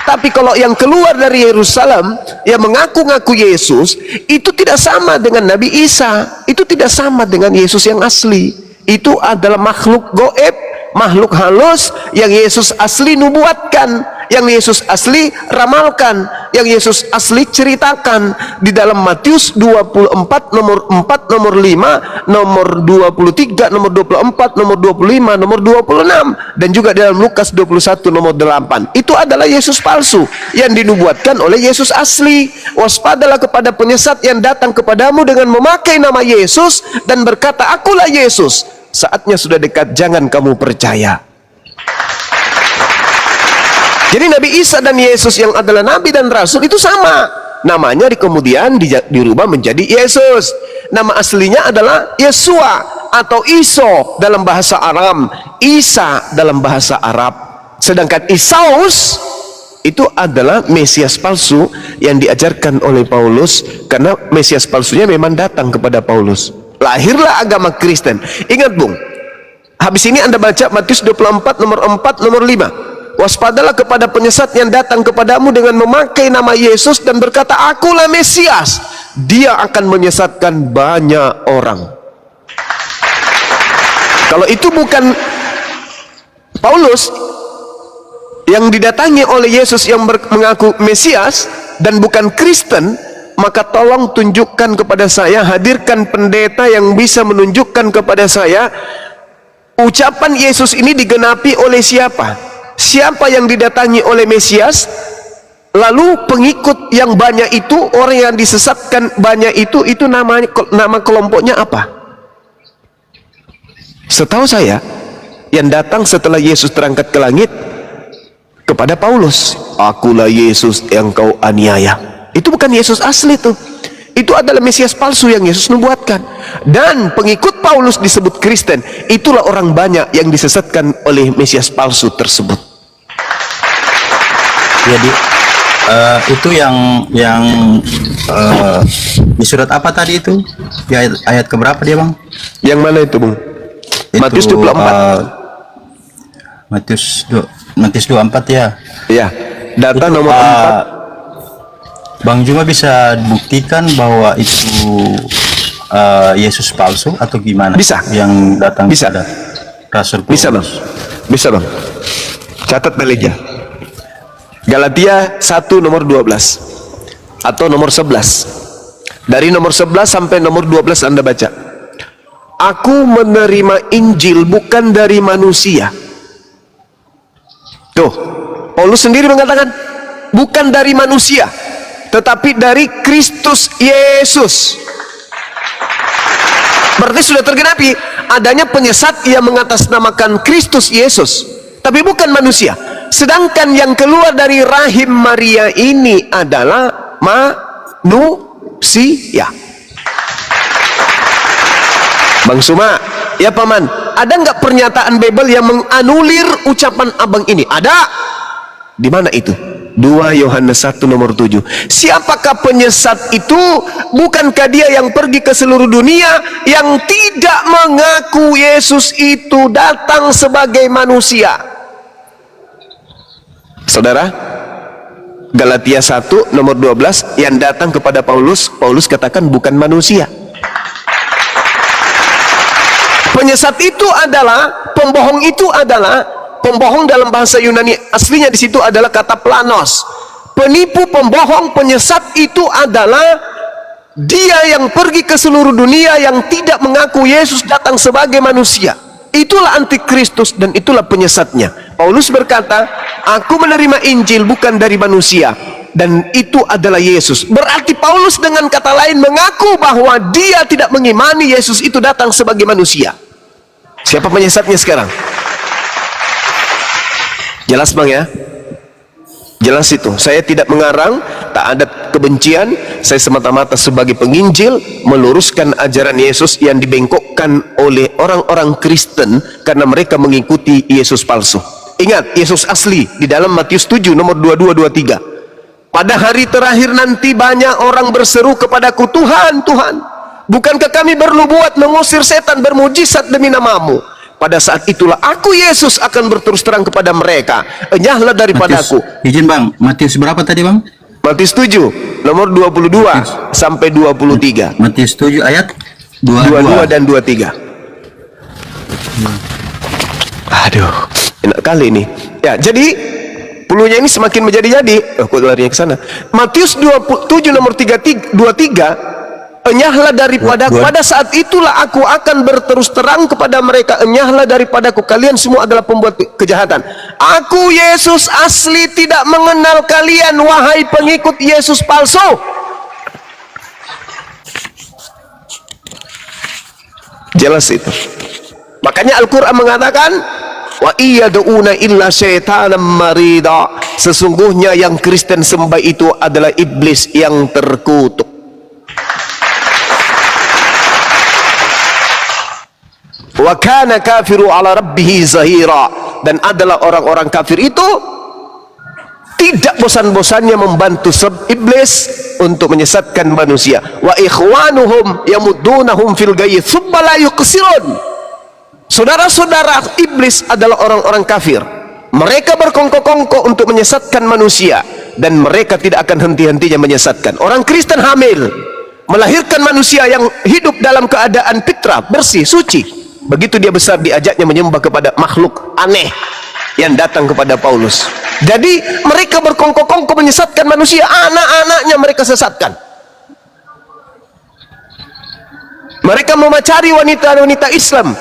Tapi kalau yang keluar dari Yerusalem yang mengaku-ngaku Yesus, itu tidak sama dengan Nabi Isa. Itu tidak sama dengan Yesus yang asli. Itu adalah makhluk goib, makhluk halus yang Yesus asli nubuatkan, yang Yesus asli ramalkan, yang Yesus asli ceritakan di dalam Matius 24 nomor 4, nomor 5, nomor 23, nomor 24, nomor 25, nomor 26, dan juga dalam Lukas 21 nomor 8. Itu adalah Yesus palsu yang dinubuatkan oleh Yesus asli. Waspadalah kepada penyesat yang datang kepadamu dengan memakai nama Yesus dan berkata, akulah Yesus. Saatnya sudah dekat, jangan kamu percaya. Jadi Nabi Isa dan Yesus yang adalah nabi dan rasul itu sama. Namanya kemudian dirubah menjadi Yesus. Nama aslinya adalah Yesua atau Iso dalam bahasa Aram, Isa dalam bahasa Arab. Sedangkan Isaus itu adalah Mesias palsu yang diajarkan oleh Paulus, karena Mesias palsunya memang datang kepada Paulus. Lahirlah agama Kristen. Ingat Bung, habis ini Anda baca Matius 24 nomor 4 nomor 5. Waspadalah kepada penyesat yang datang kepadamu dengan memakai nama Yesus dan berkata, akulah Mesias. Dia akan menyesatkan banyak orang. Kalau itu bukan Paulus yang didatangi oleh Yesus yang mengaku Mesias dan bukan Kristen, maka tolong tunjukkan kepada saya, hadirkan pendeta yang bisa menunjukkan kepada saya ucapan Yesus ini digenapi oleh siapa? Siapa yang didatangi oleh Mesias? Lalu pengikut yang banyak itu, orang yang disesatkan banyak itu nama kelompoknya apa? Setahu saya, yang datang setelah Yesus terangkat ke langit kepada Paulus, akulah Yesus yang kau aniaya. Itu bukan Yesus asli tuh. Itu adalah Mesias palsu yang Yesus nubuatkan. Dan pengikut Paulus disebut Kristen. Itulah orang banyak yang disesatkan oleh Mesias palsu tersebut. Itu yang di surat apa tadi itu? Di ayat keberapa dia, Bang? Yang mana itu, Bung? Matius 24. Matius 24 ya. Iya. Data nomor 4. Bang Juma bisa buktikan bahwa itu Yesus palsu atau gimana? Bisa. Yang datang Bisa. pada Rasul Paulus. Bisa, Bang. Bisa, Bang. Catat Beleja. Galatia 1 nomor 12 atau nomor 11. Dari nomor 11 sampai nomor 12 Anda baca. Aku menerima Injil bukan dari manusia. Tuh, Paulus sendiri mengatakan bukan dari manusia, tetapi dari Kristus Yesus. Berarti sudah tergenapi adanya penyesat yang mengatasnamakan Kristus Yesus, tapi bukan manusia. Sedangkan yang keluar dari rahim Maria ini adalah manusia. Bang Suma, ya Paman, ada nggak pernyataan Bible yang menganulir ucapan abang ini? Ada. Di mana itu? 2 Yohanes 1 nomor 7. Siapakah penyesat itu? Bukankah dia yang pergi ke seluruh dunia yang tidak mengaku Yesus itu datang sebagai manusia? Saudara, Galatia 1 nomor 12 yang datang kepada Paulus, Paulus katakan bukan manusia. Penyesat itu adalah, pembohong itu adalah, pembohong dalam bahasa Yunani aslinya di situ adalah kata planos. Penipu, pembohong, penyesat itu adalah dia yang pergi ke seluruh dunia yang tidak mengaku Yesus datang sebagai manusia. Itulah antikristus dan itulah penyesatnya. Paulus berkata, aku menerima Injil bukan dari manusia, dan itu adalah Yesus. Berarti Paulus dengan kata lain mengaku bahwa dia tidak mengimani Yesus itu datang sebagai manusia. Siapa penyesatnya sekarang? Jelas Bang ya? Jelas itu. Saya tidak mengarang, tak ada kebencian. Saya semata-mata sebagai penginjil meluruskan ajaran Yesus yang dibengkokkan oleh orang-orang Kristen karena mereka mengikuti Yesus palsu. Ingat, Yesus asli di dalam Matius 7 nomor 22-23. Pada hari terakhir nanti banyak orang berseru kepadaku, Tuhan, Tuhan, bukankah kami bernubuat mengusir setan bermujizat demi namamu? Pada saat itulah aku Yesus akan berterus terang kepada mereka, enyahlah daripadaku. Izin Bang, Matius berapa tadi Bang? Matius 7 nomor 22 sampai 23. Matius 7 ayat 22 dan 23. Aduh, enak kali ini. Ya, jadi puluhnya ini semakin menjadi-jadi. Kok larinya ke sana? Matius 27 nomor 23, enyahlah daripadaku. Pada saat itulah aku akan berterus terang kepada mereka, enyahlah daripadaku, kalian semua adalah pembuat kejahatan. Aku Yesus asli tidak mengenal kalian, wahai pengikut Yesus palsu. Jelas itu. Makanya Al-Quran mengatakan, wa iyad'una illa syaitanan marida. Sesungguhnya yang Kristen sembah itu adalah iblis yang terkutuk. Wa kana kafiru ala rabbih zahira. Dan adalah orang-orang kafir itu tidak bosan-bosannya membantu iblis untuk menyesatkan manusia. Wa ikhwanuhum yamuddunahum fil ghayyi thumma la yuqsirun. Saudara-saudara iblis adalah orang-orang kafir. Mereka berkongkok-kongkok untuk menyesatkan manusia, dan mereka tidak akan henti-hentinya menyesatkan. Orang Kristen hamil, melahirkan manusia yang hidup dalam keadaan fitrah, bersih, suci. Begitu dia besar, diajaknya menyembah kepada makhluk aneh yang datang kepada Paulus. Jadi mereka berkongkok-kongkok menyesatkan manusia, anak-anaknya mereka sesatkan. Mereka mencari wanita-wanita Islam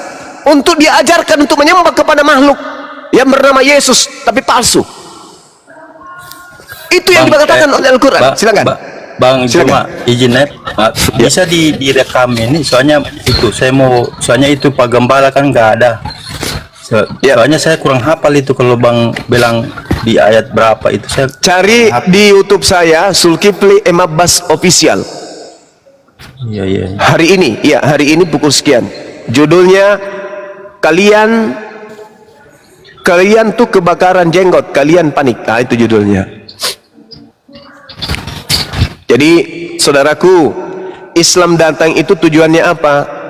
untuk diajarkan untuk menyembah kepada makhluk yang bernama Yesus tapi palsu. Itu yang dikatakan oleh Al-Quran. Silakan Bang Juma, izin bisa direkam ini, soalnya itu soalnya itu Pak Gembala kan nggak ada. Soalnya saya kurang hafal itu kalau Bang bilang di ayat berapa itu, saya cari di YouTube saya, Zulkifli M. Abbas Official. Iya. Hari ini pukul sekian. Judulnya kalian tuh kebakaran jenggot, kalian panik. Nah, itu judulnya. Jadi saudaraku, Islam datang itu tujuannya apa?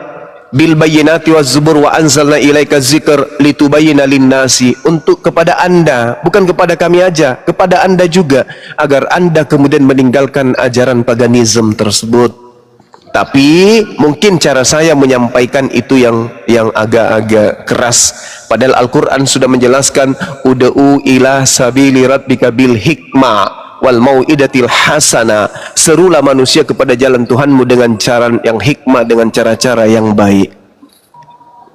Bil bayyinati waz zubur wa anzalna ilaika dzikr litubayyana lin-nasi, untuk kepada Anda, bukan kepada kami aja, kepada Anda juga, agar Anda kemudian meninggalkan ajaran paganisme tersebut. Tapi mungkin cara saya menyampaikan itu yang agak-agak keras, padahal Al-Qur'an sudah menjelaskan ud'u ila sabili rabbika bil hikmah wal mau'idatil hasana, serulah manusia kepada jalan Tuhanmu dengan cara yang hikmah, dengan cara-cara yang baik.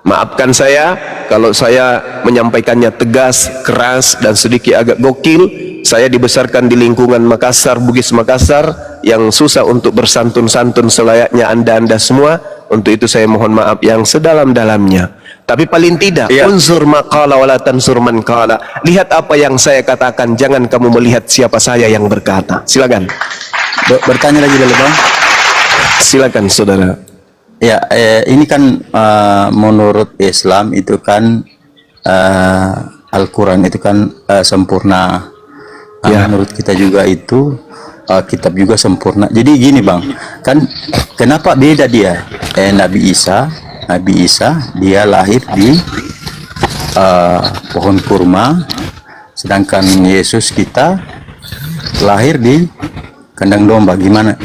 Maafkan saya kalau saya menyampaikannya tegas, keras, dan sedikit agak gokil. Saya dibesarkan di lingkungan Makassar, Bugis Makassar, yang susah untuk bersantun-santun selayaknya anda-anda semua. Untuk itu saya mohon maaf yang sedalam-dalamnya. Tapi paling tidak, unzur maqala wala tansur man qala. Lihat apa yang saya katakan, jangan kamu melihat siapa saya yang berkata. Silakan. Bertanya lagi dulu, Bang. Silakan, saudara. Ya, ini kan menurut Islam itu kan Al-Quran itu kan sempurna. Menurut kita juga itu kitab juga sempurna. Jadi gini, Bang, kan kenapa beda dia? Nabi Isa dia lahir di pohon kurma, sedangkan Yesus kita lahir di kandang domba. Gimana?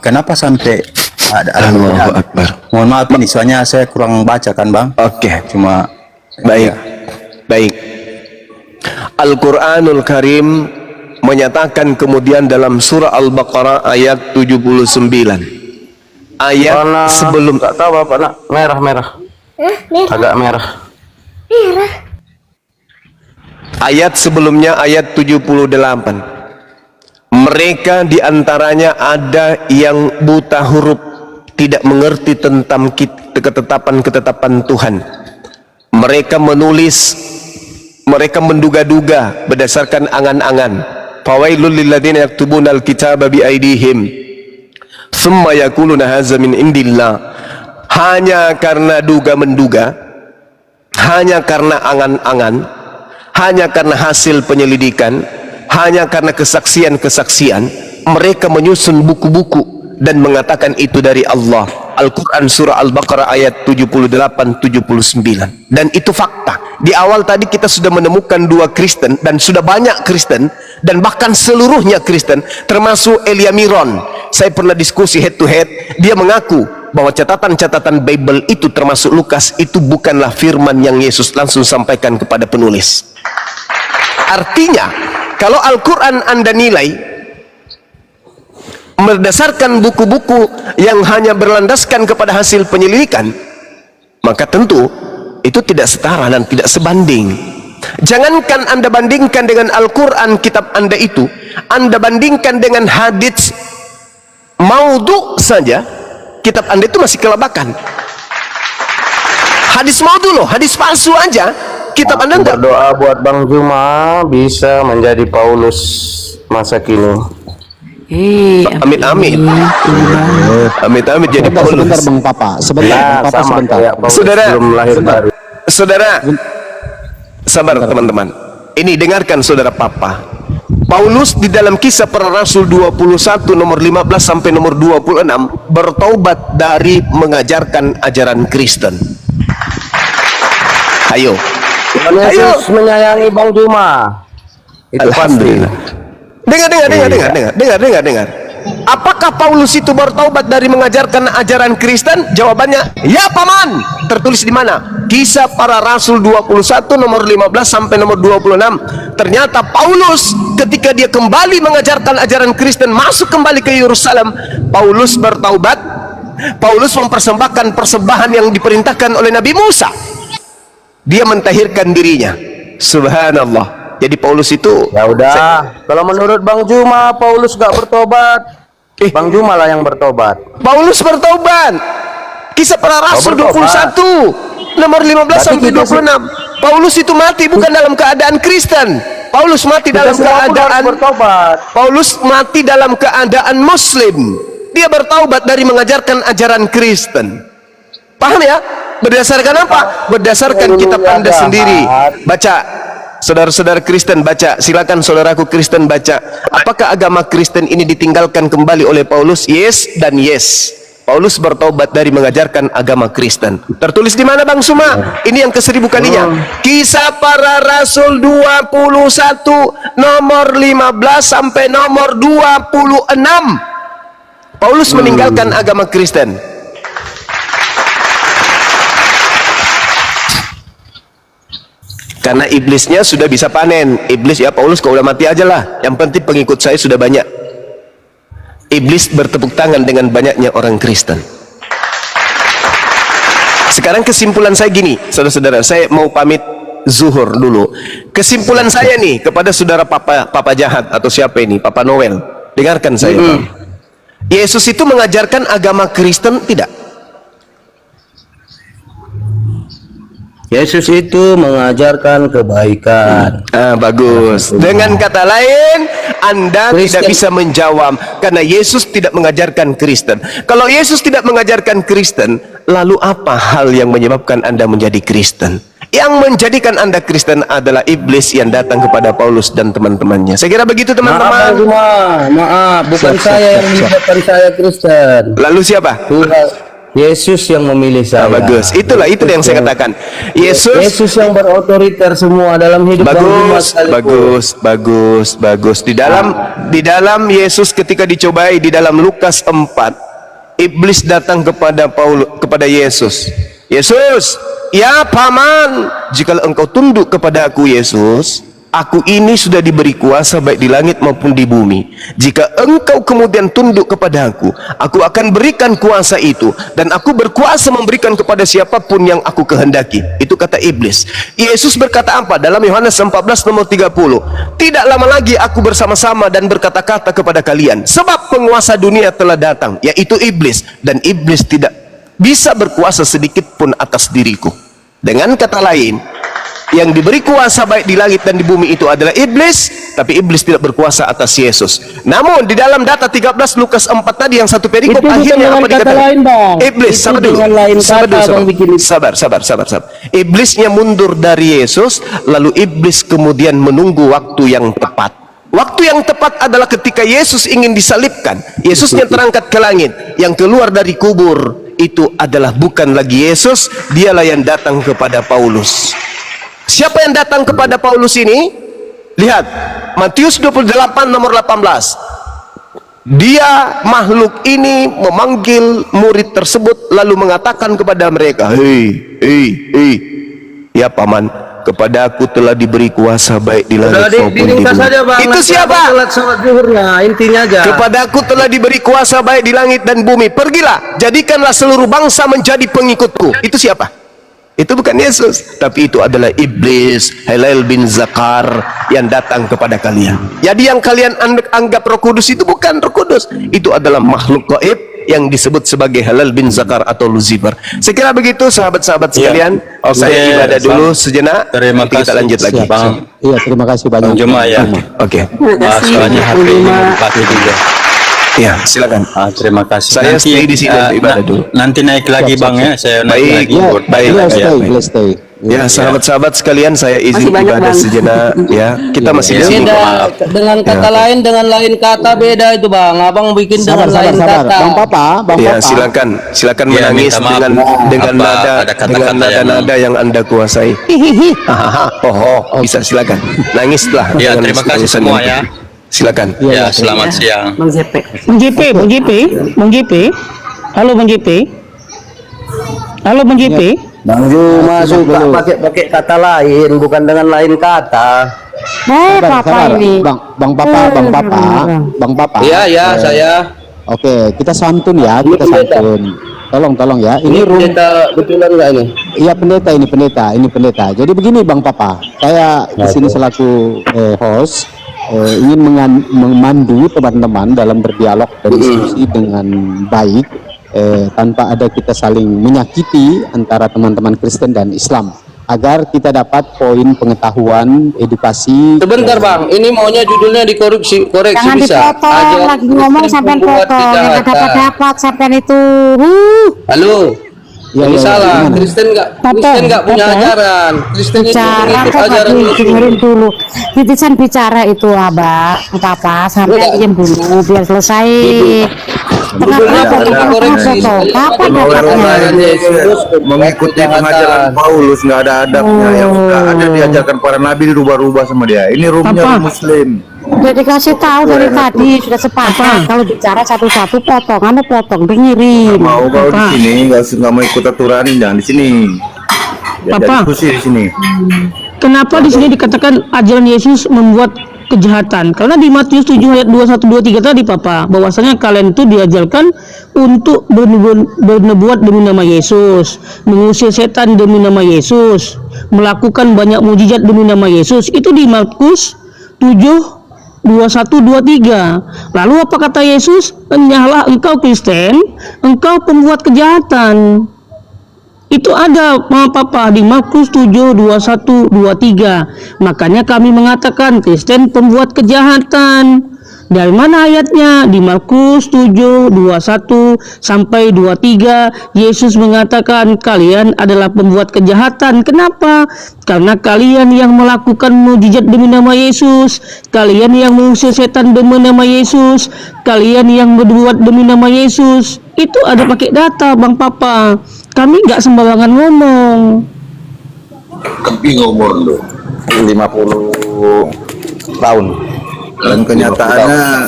Kenapa sampai ada Allahu Akbar. Mohon maaf ini, soalnya saya kurang baca kan, Bang. Oke. Cuma baik. Baik. Al-Qur'anul Karim menyatakan kemudian dalam surah Al-Baqarah ayat 79. Ayat sebelum, tak tahu apa nak, merah. Agak merah. Ayat sebelumnya ayat 78. Mereka diantaranya ada yang buta huruf, tidak mengerti tentang ketetapan-ketetapan Tuhan. Mereka menulis, mereka menduga-duga berdasarkan angan-angan. Fawailul lilladzina yaktubuna alkitaba biaidihim thumma yaquluna hadza min indillah. Hanya karena duga-menduga, hanya karena angan-angan, hanya karena hasil penyelidikan, hanya karena kesaksian-kesaksian, mereka menyusun buku-buku dan mengatakan itu dari Allah. Al-Quran surah Al-Baqarah ayat 78-79. Dan itu fakta. Di awal tadi kita sudah menemukan dua Kristen, dan sudah banyak Kristen, dan bahkan seluruhnya Kristen, termasuk Elia Miron. Saya pernah diskusi head to head, dia mengaku bahwa catatan-catatan Bible itu termasuk Lukas itu bukanlah firman yang Yesus langsung sampaikan kepada penulis. Artinya, kalau Al-Quran Anda nilai berdasarkan buku-buku yang hanya berlandaskan kepada hasil penyelidikan, maka tentu itu tidak setara dan tidak sebanding. Jangankan Anda bandingkan dengan Al-Quran kitab Anda itu, Anda bandingkan dengan hadits maudhu saja, kitab Anda itu masih kelabakan. Hadis maudhu loh, hadis palsu aja kitab Anda enggak. Berdoa buat Bang Juma bisa menjadi Paulus masa kini. Amit amit, amit amit jadi Paulus. Sebentar Bang Papa, sebentar Bang Papa, sebentar. Saudara, sabar teman-teman. Ini dengarkan saudara Papa. Paulus di dalam Kisah Para Rasul 21 nomor 15 sampai nomor 26 bertaubat dari mengajarkan ajaran Kristen. Ayo. Yesus menyayangi Bang Juma. Itu Alhamdulillah. Dengar. Apakah Paulus itu bertaubat dari mengajarkan ajaran Kristen? Jawabannya, ya paman. Tertulis di mana? Kisah Para Rasul 21 nomor 15 sampai nomor 26. Ternyata Paulus ketika dia kembali mengajarkan ajaran Kristen, masuk kembali ke Yerusalem, Paulus bertaubat. Paulus mempersembahkan persembahan yang diperintahkan oleh Nabi Musa. Dia mentahirkan dirinya. Subhanallah. Jadi Paulus itu, ya udah, kalau menurut Bang Juma Paulus gak bertobat, Bang Juma lah yang bertobat. Paulus bertobat. Kisah Para Rasul 21 nomor 15 sampai 26. Paulus itu mati bukan dalam keadaan Kristen. Paulus mati dalam keadaan bertobat. Paulus mati dalam keadaan Muslim. Dia bertaubat dari mengajarkan ajaran Kristen. Paham ya? Berdasarkan apa? Berdasarkan kitab Anda sendiri. Baca Saudara-saudara Kristen baca, silakan saudaraku Kristen baca. Apakah agama Kristen ini ditinggalkan kembali oleh Paulus? Yes dan yes. Paulus bertobat dari mengajarkan agama Kristen. Tertulis di mana Bang Suma? Ini yang ke-1000 kalinya. Kisah Para Rasul 21 nomor 15 sampai nomor 26. Paulus meninggalkan agama Kristen. Karena iblisnya sudah bisa panen. Iblis, ya Paulus kau udah mati aja lah. Yang penting pengikut saya sudah banyak. Iblis bertepuk tangan dengan banyaknya orang Kristen. Sekarang kesimpulan saya gini, saudara-saudara, saya mau pamit zuhur dulu. Kesimpulan saya nih kepada saudara Papa Jahat atau siapa ini, Papa Noel, dengarkan saya. Yesus itu mengajarkan agama Kristen tidak? Yesus itu mengajarkan kebaikan. Bagus. Dengan kata lain, Anda tidak bisa menjawab karena Yesus tidak mengajarkan Kristen. Kalau Yesus tidak mengajarkan Kristen, lalu apa hal yang menyebabkan Anda menjadi Kristen? Yang menjadikan Anda Kristen adalah iblis yang datang kepada Paulus dan teman-temannya. Saya kira begitu teman-teman. Maaf, bukan saya yang menyebabkan saya Kristen. Lalu siapa? Yesus yang memilih saya. Bagus. Itu yang saya katakan. Yesus yang berotoriter semua dalam hidup. Bagus. Di dalam Yesus ketika dicobai di dalam Lukas 4, iblis datang kepada Yesus. Yesus, ya paman, jika engkau tunduk kepada aku Yesus, aku ini sudah diberi kuasa baik di langit maupun di bumi. Jika engkau kemudian tunduk kepada aku akan berikan kuasa itu, dan aku berkuasa memberikan kepada siapapun yang aku kehendaki. Itu kata iblis. Yesus berkata apa? Dalam Yohanes 14 nomor 30, tidak lama lagi aku bersama-sama dan berkata-kata kepada kalian, sebab penguasa dunia telah datang, yaitu iblis, dan iblis tidak bisa berkuasa sedikit pun atas diriku. Dengan kata lain, yang diberi kuasa baik di langit dan di bumi itu adalah iblis, tapi iblis tidak berkuasa atas Yesus. Namun di dalam data 13 Lukas 4 tadi yang satu perikop akhirnya apa dikatakan? Iblis, sabar. Iblisnya mundur dari Yesus, lalu iblis kemudian menunggu waktu yang tepat. Waktu yang tepat adalah ketika Yesus ingin disalibkan. Yesusnya terangkat ke langit, yang keluar dari kubur itu adalah bukan lagi Yesus, dialah yang datang kepada Paulus. Siapa yang datang kepada Paulus ini? Lihat, Matius 28 nomor 18. Dia, makhluk ini, memanggil murid tersebut lalu mengatakan kepada mereka, hei, ya paman, kepada aku telah diberi kuasa baik di langit maupun di bumi. Itu siapa? Intinya aja. Kepada aku telah diberi kuasa baik di langit dan bumi. Pergilah, jadikanlah seluruh bangsa menjadi pengikutku. Itu siapa? Itu bukan Yesus, tapi itu adalah iblis, Halal bin Zakar yang datang kepada kalian. Jadi yang kalian anggap Roh Kudus itu bukan Roh Kudus, itu adalah makhluk gaib yang disebut sebagai Halal bin Zakar atau Lucifer. Saya kira begitu sahabat-sahabat sekalian. Saya ibadah dulu sejenak. Terima kasih. Kita lanjut lagi. Iya, terima kasih banyak. Cuma ya. Oke. Soalnya HP-nya dipakai juga. Ya, silakan. Terima kasih. Saya stay di sini ibadah dulu. Nanti naik lagi Bang ya. Saya naik lagi. Baik. Stay. Ya, sahabat-sahabat sekalian, saya izin ibadah sejenak. Ya, kita masih di sini. Dengan kata lain, dengan lain kata beda itu Bang. Abang bikin dengan lain kata. Bang Papa. Ya, silakan menangis dengan nada yang Anda kuasai. Bisa silakan. Nangislah. Ya, terima kasih semua ya. Silakan. Ya, selamat siang. Bang JP. Halo Bang JP. Bang Juma suka pakai kata lain, bukan dengan lain kata. Bang Papa. Iya, saya. Oke, kita santun ya, Tolong ya. Ini pendeta betulan nggak ini? Iya, pendeta. Jadi begini Bang Papa, saya di sini selaku host ingin memandu teman-teman dalam berdialog dan diskusi dengan baik, tanpa ada kita saling menyakiti antara teman-teman Kristen dan Islam, agar kita dapat poin pengetahuan, edukasi. Sebentar Bang, ini maunya judulnya dikoreksi jangan bisa. Dipotong, lagi ngomong sampai potong, yang dapat sampai itu. Halo, Ini salah. Kristen nggak punya ajaran. Kristen itu mengikut ajaran dengerin dulu. Titisan bicara itu Abah, apa sampai diam dulu biar selesai. Kapan mengikuti pengajaran Paulus nggak ada adabnya, yang udah ada diajarkan para nabi dirubah-rubah sama dia. Ini rumahnya Muslim. Udah dikasih tahu dari tadi, sudah sepakat kalau bicara satu-satu potong dengerin. Mau kau di sini nggak mau ikut aturan, jangan di sini. Diskusi di sini. Kenapa di sini dikatakan ajaran Yesus membuat kejahatan? Karena di Matius 7 ayat 21-23 tadi Papa, bahwasanya kalian itu diajarkan untuk bernubuat demi nama Yesus, mengusir setan demi nama Yesus, melakukan banyak mujizat demi nama Yesus. Itu di Markus 7 21-23. Lalu apa kata Yesus? Enyahlah engkau Kristen, engkau pembuat kejahatan. Itu ada Papa di Markus 7 21-23. Makanya kami mengatakan Kristen pembuat kejahatan. Dari mana ayatnya? Di Markus 7 21 sampai 23 Yesus mengatakan kalian adalah pembuat kejahatan. Kenapa? Karena kalian yang melakukan mujizat demi nama Yesus, kalian yang mengusir setan demi nama Yesus, kalian yang berbuat demi nama Yesus. Itu ada pakai data Bang Papa. Kami nggak sembarangan ngomong. Keping umur lu 50 tahun. Dan kenyataannya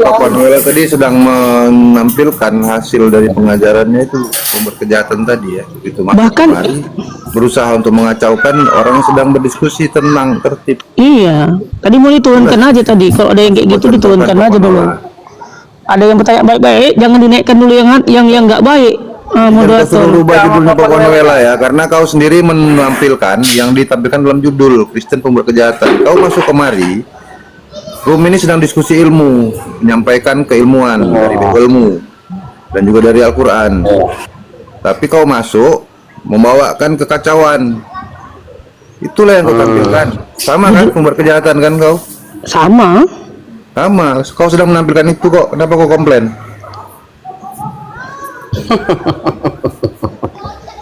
Papa Noel tadi sedang menampilkan hasil dari pengajarannya itu pembuat kejahatan tadi ya. Itu bahkan berusaha untuk mengacaukan orang yang sedang berdiskusi tenang, tertib. Iya, tadi mau diturunkan aja tadi. Kalau ada yang kayak gitu diturunkan aja dulu. Ada yang bertanya baik-baik, jangan dinaikkan dulu yang nggak baik. Moderator rubah judulnya Papa Noel ya, karena kau sendiri menampilkan yang ditampilkan dalam judul Kristen pembuat kejahatan. Kau masuk kemari, room ini sedang diskusi ilmu, menyampaikan keilmuan dari ilmu dan juga dari Al-Quran. Tapi kau masuk membawakan kekacauan. Itulah yang kau tampilkan. Sama kan pembuat kejahatan kan kau? Sama. Kau sedang menampilkan itu kok. Kenapa kau komplain?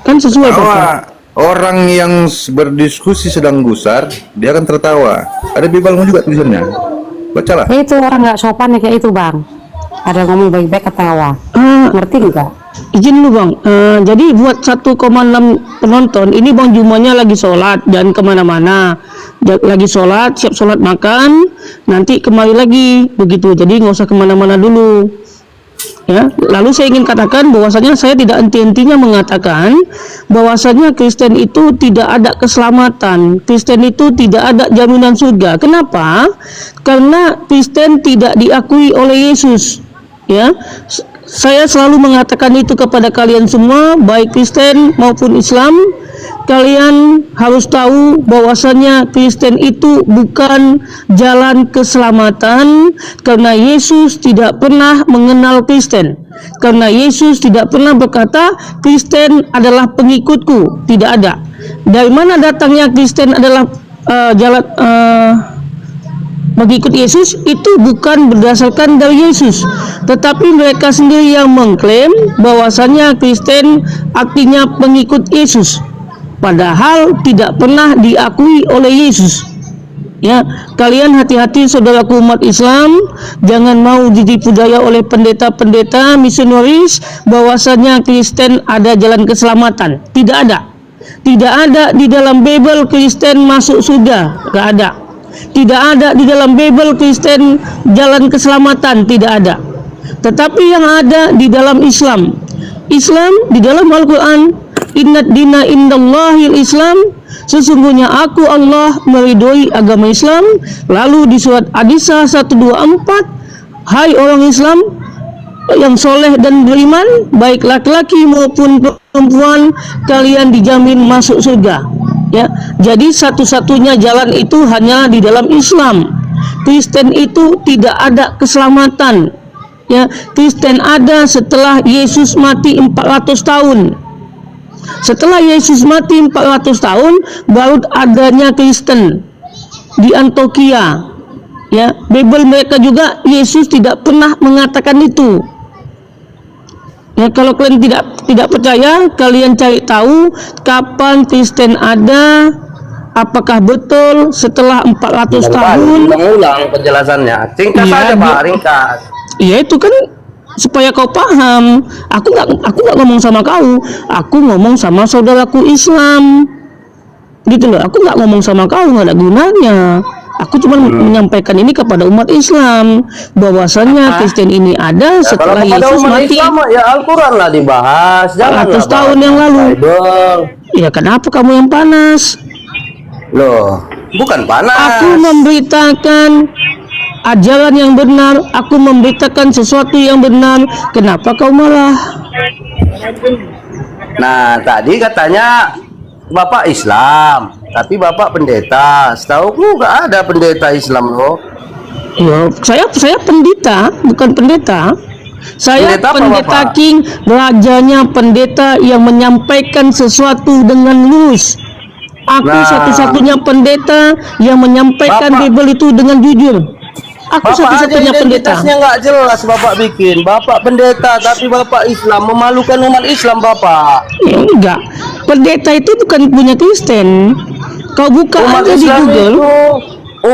Kan sesuai Papa. Orang yang berdiskusi sedang gusar, dia akan tertawa. Ada bibalmu juga tulisannya. Bacalah. Itu orang nggak sopan kayak itu Bang. Ada ngomong baik-baik ketawa. Ngerti nggak? Izin dulu Bang. Jadi buat 1,6 penonton ini Bang Jumanya lagi sholat dan kemana-mana. Lagi sholat, siap sholat makan, nanti kembali lagi begitu. Jadi nggak usah kemana-mana dulu. Ya, lalu saya ingin katakan bahwasanya saya tidak henti-hentinya mengatakan bahwasanya Kristen itu tidak ada keselamatan, Kristen itu tidak ada jaminan surga. Kenapa? Karena Kristen tidak diakui oleh Yesus. Ya, saya selalu mengatakan itu kepada kalian semua, baik Kristen maupun Islam. Kalian harus tahu bahwasanya Kristen itu bukan jalan keselamatan, karena Yesus tidak pernah mengenal Kristen. Karena Yesus tidak pernah berkata Kristen adalah pengikutku, tidak ada. Dari mana datangnya Kristen adalah mengikut Yesus? Itu bukan berdasarkan dari Yesus, tetapi mereka sendiri yang mengklaim bahwasanya Kristen artinya pengikut Yesus. Padahal tidak pernah diakui oleh Yesus. Ya, kalian hati-hati saudaraku umat Islam, jangan mau ditipu daya oleh pendeta-pendeta misionaris bahwasanya Kristen ada jalan keselamatan. Tidak ada. Tidak ada di dalam Bible Kristen masuk surga, tidak ada. Tidak ada di dalam Bible Kristen jalan keselamatan, tidak ada. Tetapi yang ada di dalam Islam di dalam Al-Quran, Inna dina indallahil Islam, sesungguhnya aku Allah meridhoi agama Islam. Lalu di surat An-Nisa 124, hai orang Islam yang soleh dan beriman, baik laki-laki maupun perempuan, kalian dijamin masuk surga. Ya, jadi satu-satunya jalan itu hanya di dalam Islam. Kristen itu tidak ada keselamatan. Ya, Kristen ada setelah Yesus mati 400 tahun. Setelah Yesus mati 400 tahun baru adanya Kristen di Antioquia. Ya, Bible mereka juga Yesus tidak pernah mengatakan itu. Ya, kalau kalian tidak percaya, kalian cari tahu kapan Kristen ada, apakah betul setelah 400 tahun. Ulang penjelasannya. Singkat saja Pak, ringkas. Iya, itu kan supaya kau paham. Aku nggak ngomong sama kau, aku ngomong sama saudaraku Islam. Gitu loh, aku nggak ngomong sama kau, nggak ada gunanya. Aku cuma menyampaikan ini kepada umat Islam, bahwasannya Kristen ini ada setelah Yesus mati. Islam, ya Al-Quran lah dibahas. 400 tahun yang lalu. Ya, kenapa kamu yang panas? Loh, bukan panas. Aku memberitakan ajaran yang benar, aku memberitakan sesuatu yang benar. Kenapa kau marah? Nah, tadi katanya Bapak Islam, tapi Bapak pendeta. Setahuku nggak ada pendeta Islam loh. Ya, saya pendeta, bukan pendeta. Saya pendeta King, rajanya pendeta yang menyampaikan sesuatu dengan lurus. Aku satu-satunya pendeta yang menyampaikan Bible itu dengan jujur. Aku satu-satunya pendeta. Identitasnya nggak jelas Bapak bikin. Bapak pendeta tapi Bapak Islam, memalukan umat Islam Bapak. Ya, enggak. Pendeta itu bukan punya Kristen. Kau buka umat aja Islam di Google. Itu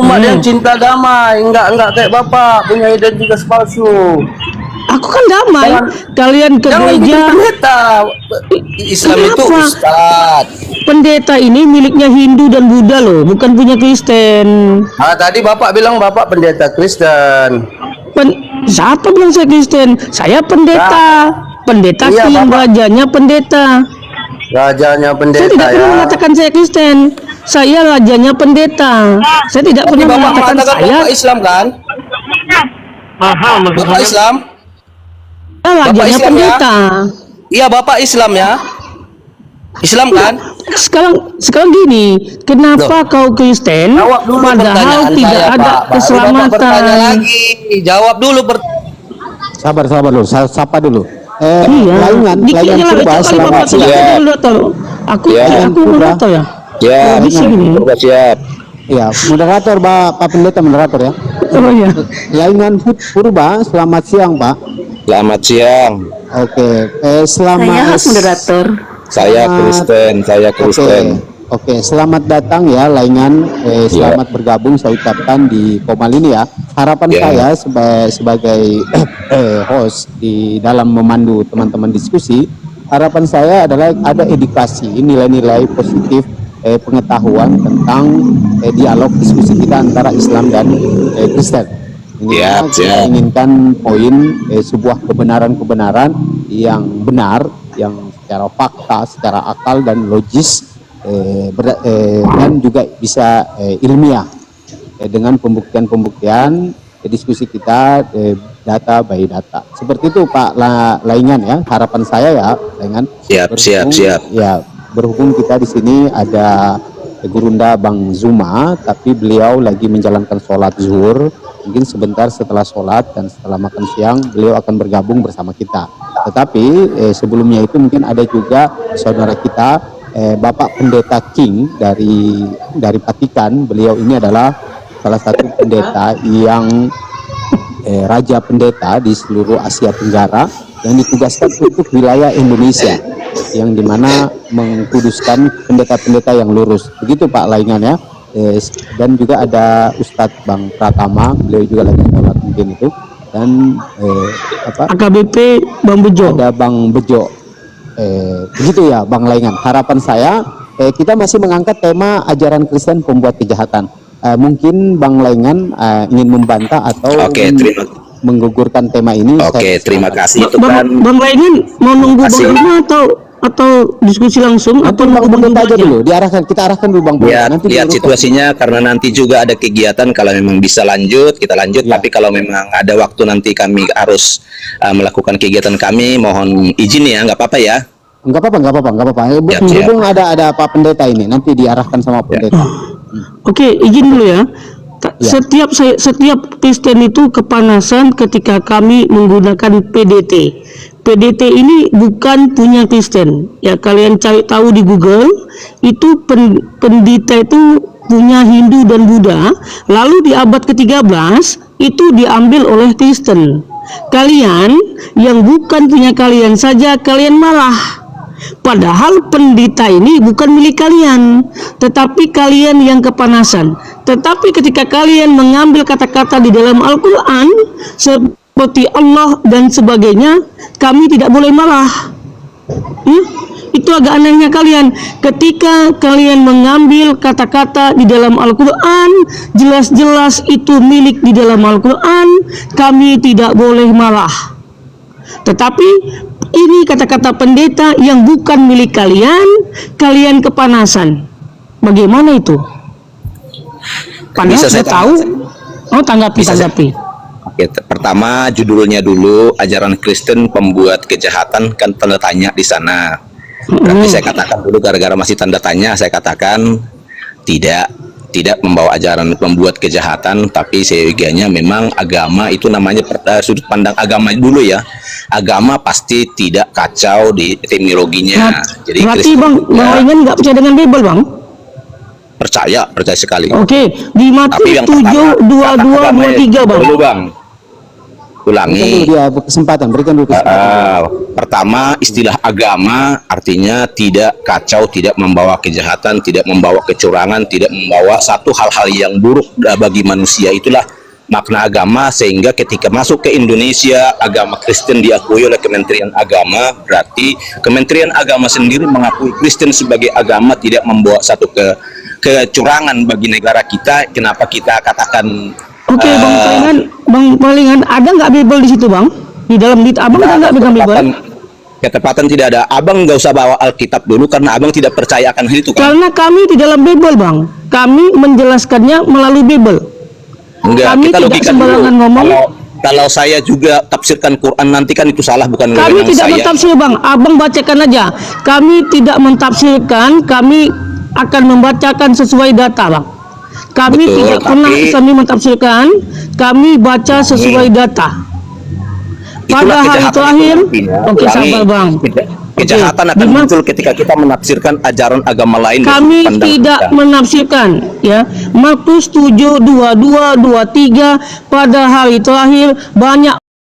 umat yang cinta damai, enggak kayak Bapak punya identitas palsu. Aku kan damai. Kalian ke gereja. Pendeta Islam itu ustad. Pendeta ini miliknya Hindu dan Buddha loh, bukan punya Kristen. Tadi Bapak bilang Bapak pendeta Kristen. Siapa bilang saya Kristen? Saya pendeta. Pendeta iya, King, rajanya pendeta. Rajanya pendeta. Saya tidak pernah mengatakan saya Kristen. Saya rajanya pendeta. Saya tidak pernah mengatakan saya Bapak Islam kan? Bapak Islam? Rajanya pendeta. Iya, Bapak Islam ya. Islam kan? Sekarang gini, kenapa kau Kristen padahal tidak ada keselamatan? Jawab dulu. Sabar dulu, sapa dulu. Iya. Laingan Purba, selamat siang. Aku moderator ya. Ya, Purba siap. Ya, moderator Pak Pendeta moderator ya. Oh iya. Laingan Purba, selamat siang Pak. Selamat siang. Oke, selamat. Saya moderator. Saya Kristen. Oke, selamat datang ya Laingan. Selamat bergabung saya ucapkan di Komal ini ya. Harapan saya sebagai host di dalam memandu teman-teman diskusi, harapan saya adalah ada edukasi, nilai-nilai positif, pengetahuan tentang dialog diskusi kita antara Islam dan Kristen. Ini kita inginkan poin sebuah kebenaran-kebenaran yang benar, yang secara fakta, secara akal dan logis, dan juga bisa ilmiah dengan pembuktian-pembuktian diskusi kita data by data. Seperti itu Pak Laingan ya, harapan saya ya Laingan. Siap. Ya, berhubung kita di sini ada Gurunda Bang Zuma, tapi beliau lagi menjalankan sholat zuhur. Mungkin sebentar setelah sholat dan setelah makan siang beliau akan bergabung bersama kita. Tetapi sebelumnya itu mungkin ada juga saudara kita Bapak Pendeta King dari Vatikan. Beliau ini adalah salah satu pendeta yang raja pendeta di seluruh Asia Tenggara yang ditugaskan untuk wilayah Indonesia, yang dimana mengkuduskan pendeta-pendeta yang lurus. Begitu Pak Laingan ya. Dan juga ada Ustadz Bang Pratama, beliau juga lagi sholat mungkin itu, dan AKBP Bang Bejo. Ada Bang Bejo. Begitu ya Bang Laingan. Harapan saya kita masih mengangkat tema ajaran Kristen pembuat kejahatan. Mungkin Bang Laingan ingin membantah atau menggugurkan tema ini. Terima kasih. Bang Laingan mau nunggu Bang Bima atau diskusi langsung atau Bang Pendeta aja dulu, kita arahkan dulu Bang Pendeta. Nanti lihat situasinya, karena nanti juga ada kegiatan. Kalau memang bisa lanjut, kita lanjut. Tapi kalau memang ada waktu nanti kami harus melakukan kegiatan kami, mohon izin ya, nggak apa-apa ya. Nggak apa-apa. Berhubung ada Pak Pendeta ini, nanti diarahkan sama Pendeta. Oke, izin dulu ya. Setiap Kristen itu kepanasan ketika kami menggunakan PDT. PDT ini bukan punya Kristen. Ya, kalian cari tahu di Google, itu pendeta itu punya Hindu dan Buddha. Lalu di abad ke-13 itu diambil oleh Kristen. kalian yang bukan punya kalian saja kalian marah. Padahal pendeta ini bukan milik kalian, tetapi kalian yang kepanasan. Tetapi ketika kalian mengambil kata-kata di dalam Al-Quran seperti Allah dan sebagainya, kami tidak boleh marah. Itu agak anehnya kalian. Ketika kalian mengambil kata-kata di dalam Al-Quran, jelas-jelas itu milik di dalam Al-Quran, kami tidak boleh marah. Tetapi ini kata-kata pendeta yang bukan milik kalian, kalian kepanasan. Bagaimana itu? Padahal saya tahu. Oh, tanggapi. Oke, pertama judulnya dulu, ajaran Kristen pembuat kejahatan, kan tanda tanya di sana. Berarti saya katakan dulu, gara-gara masih tanda tanya, saya katakan tidak membawa ajaran pembuat kejahatan, tapi seyogianya memang agama itu namanya sudut pandang agama dulu ya. Agama pasti tidak kacau di etimologinya. Jadi berarti Bang Ringan nggak percaya dengan Bible, Bang? Percaya sekali. Oke, di Matius 7:22-23, Bang. Dulu, Bang. Ulangi. Berikan dulu kesempatan. Pertama, istilah agama artinya tidak kacau, tidak membawa kejahatan, tidak membawa kecurangan, tidak membawa satu hal-hal yang buruk bagi manusia. Itulah makna agama, sehingga ketika masuk ke Indonesia, agama Kristen diakui oleh Kementerian Agama. Berarti Kementerian Agama sendiri mengakui Kristen sebagai agama, tidak membawa satu kecurangan bagi negara kita. Kenapa kita katakan Oke, Bang Palingan, ada nggak Bible di situ, Bang? Di dalam Abang ada nggak pegang Bible? Ketepatan tidak ada. Abang nggak usah bawa Alkitab dulu, karena abang tidak percaya akan hal itu kan? Karena kami di dalam Bible, Bang. Kami menjelaskannya melalui Bible. Enggak, kami kita tidak logika sembarangan dulu. ngomong. Kalau saya juga tafsirkan Quran nanti kan itu salah, bukan Kami tidak saya. mentafsir, Bang. Abang bacakan aja. Kami tidak mentafsirkan, kami akan membacakan sesuai data, Bang. Kami Betul, tidak pernah kami mentafsirkan, kami baca sesuai data. Pada hari terakhir, oke, sabar, Bang. Kejahatan akan muncul ketika kita menafsirkan ajaran agama lain. Kami tidak menafsirkan, ya. Matius 7:22-23, pada hari terakhir banyak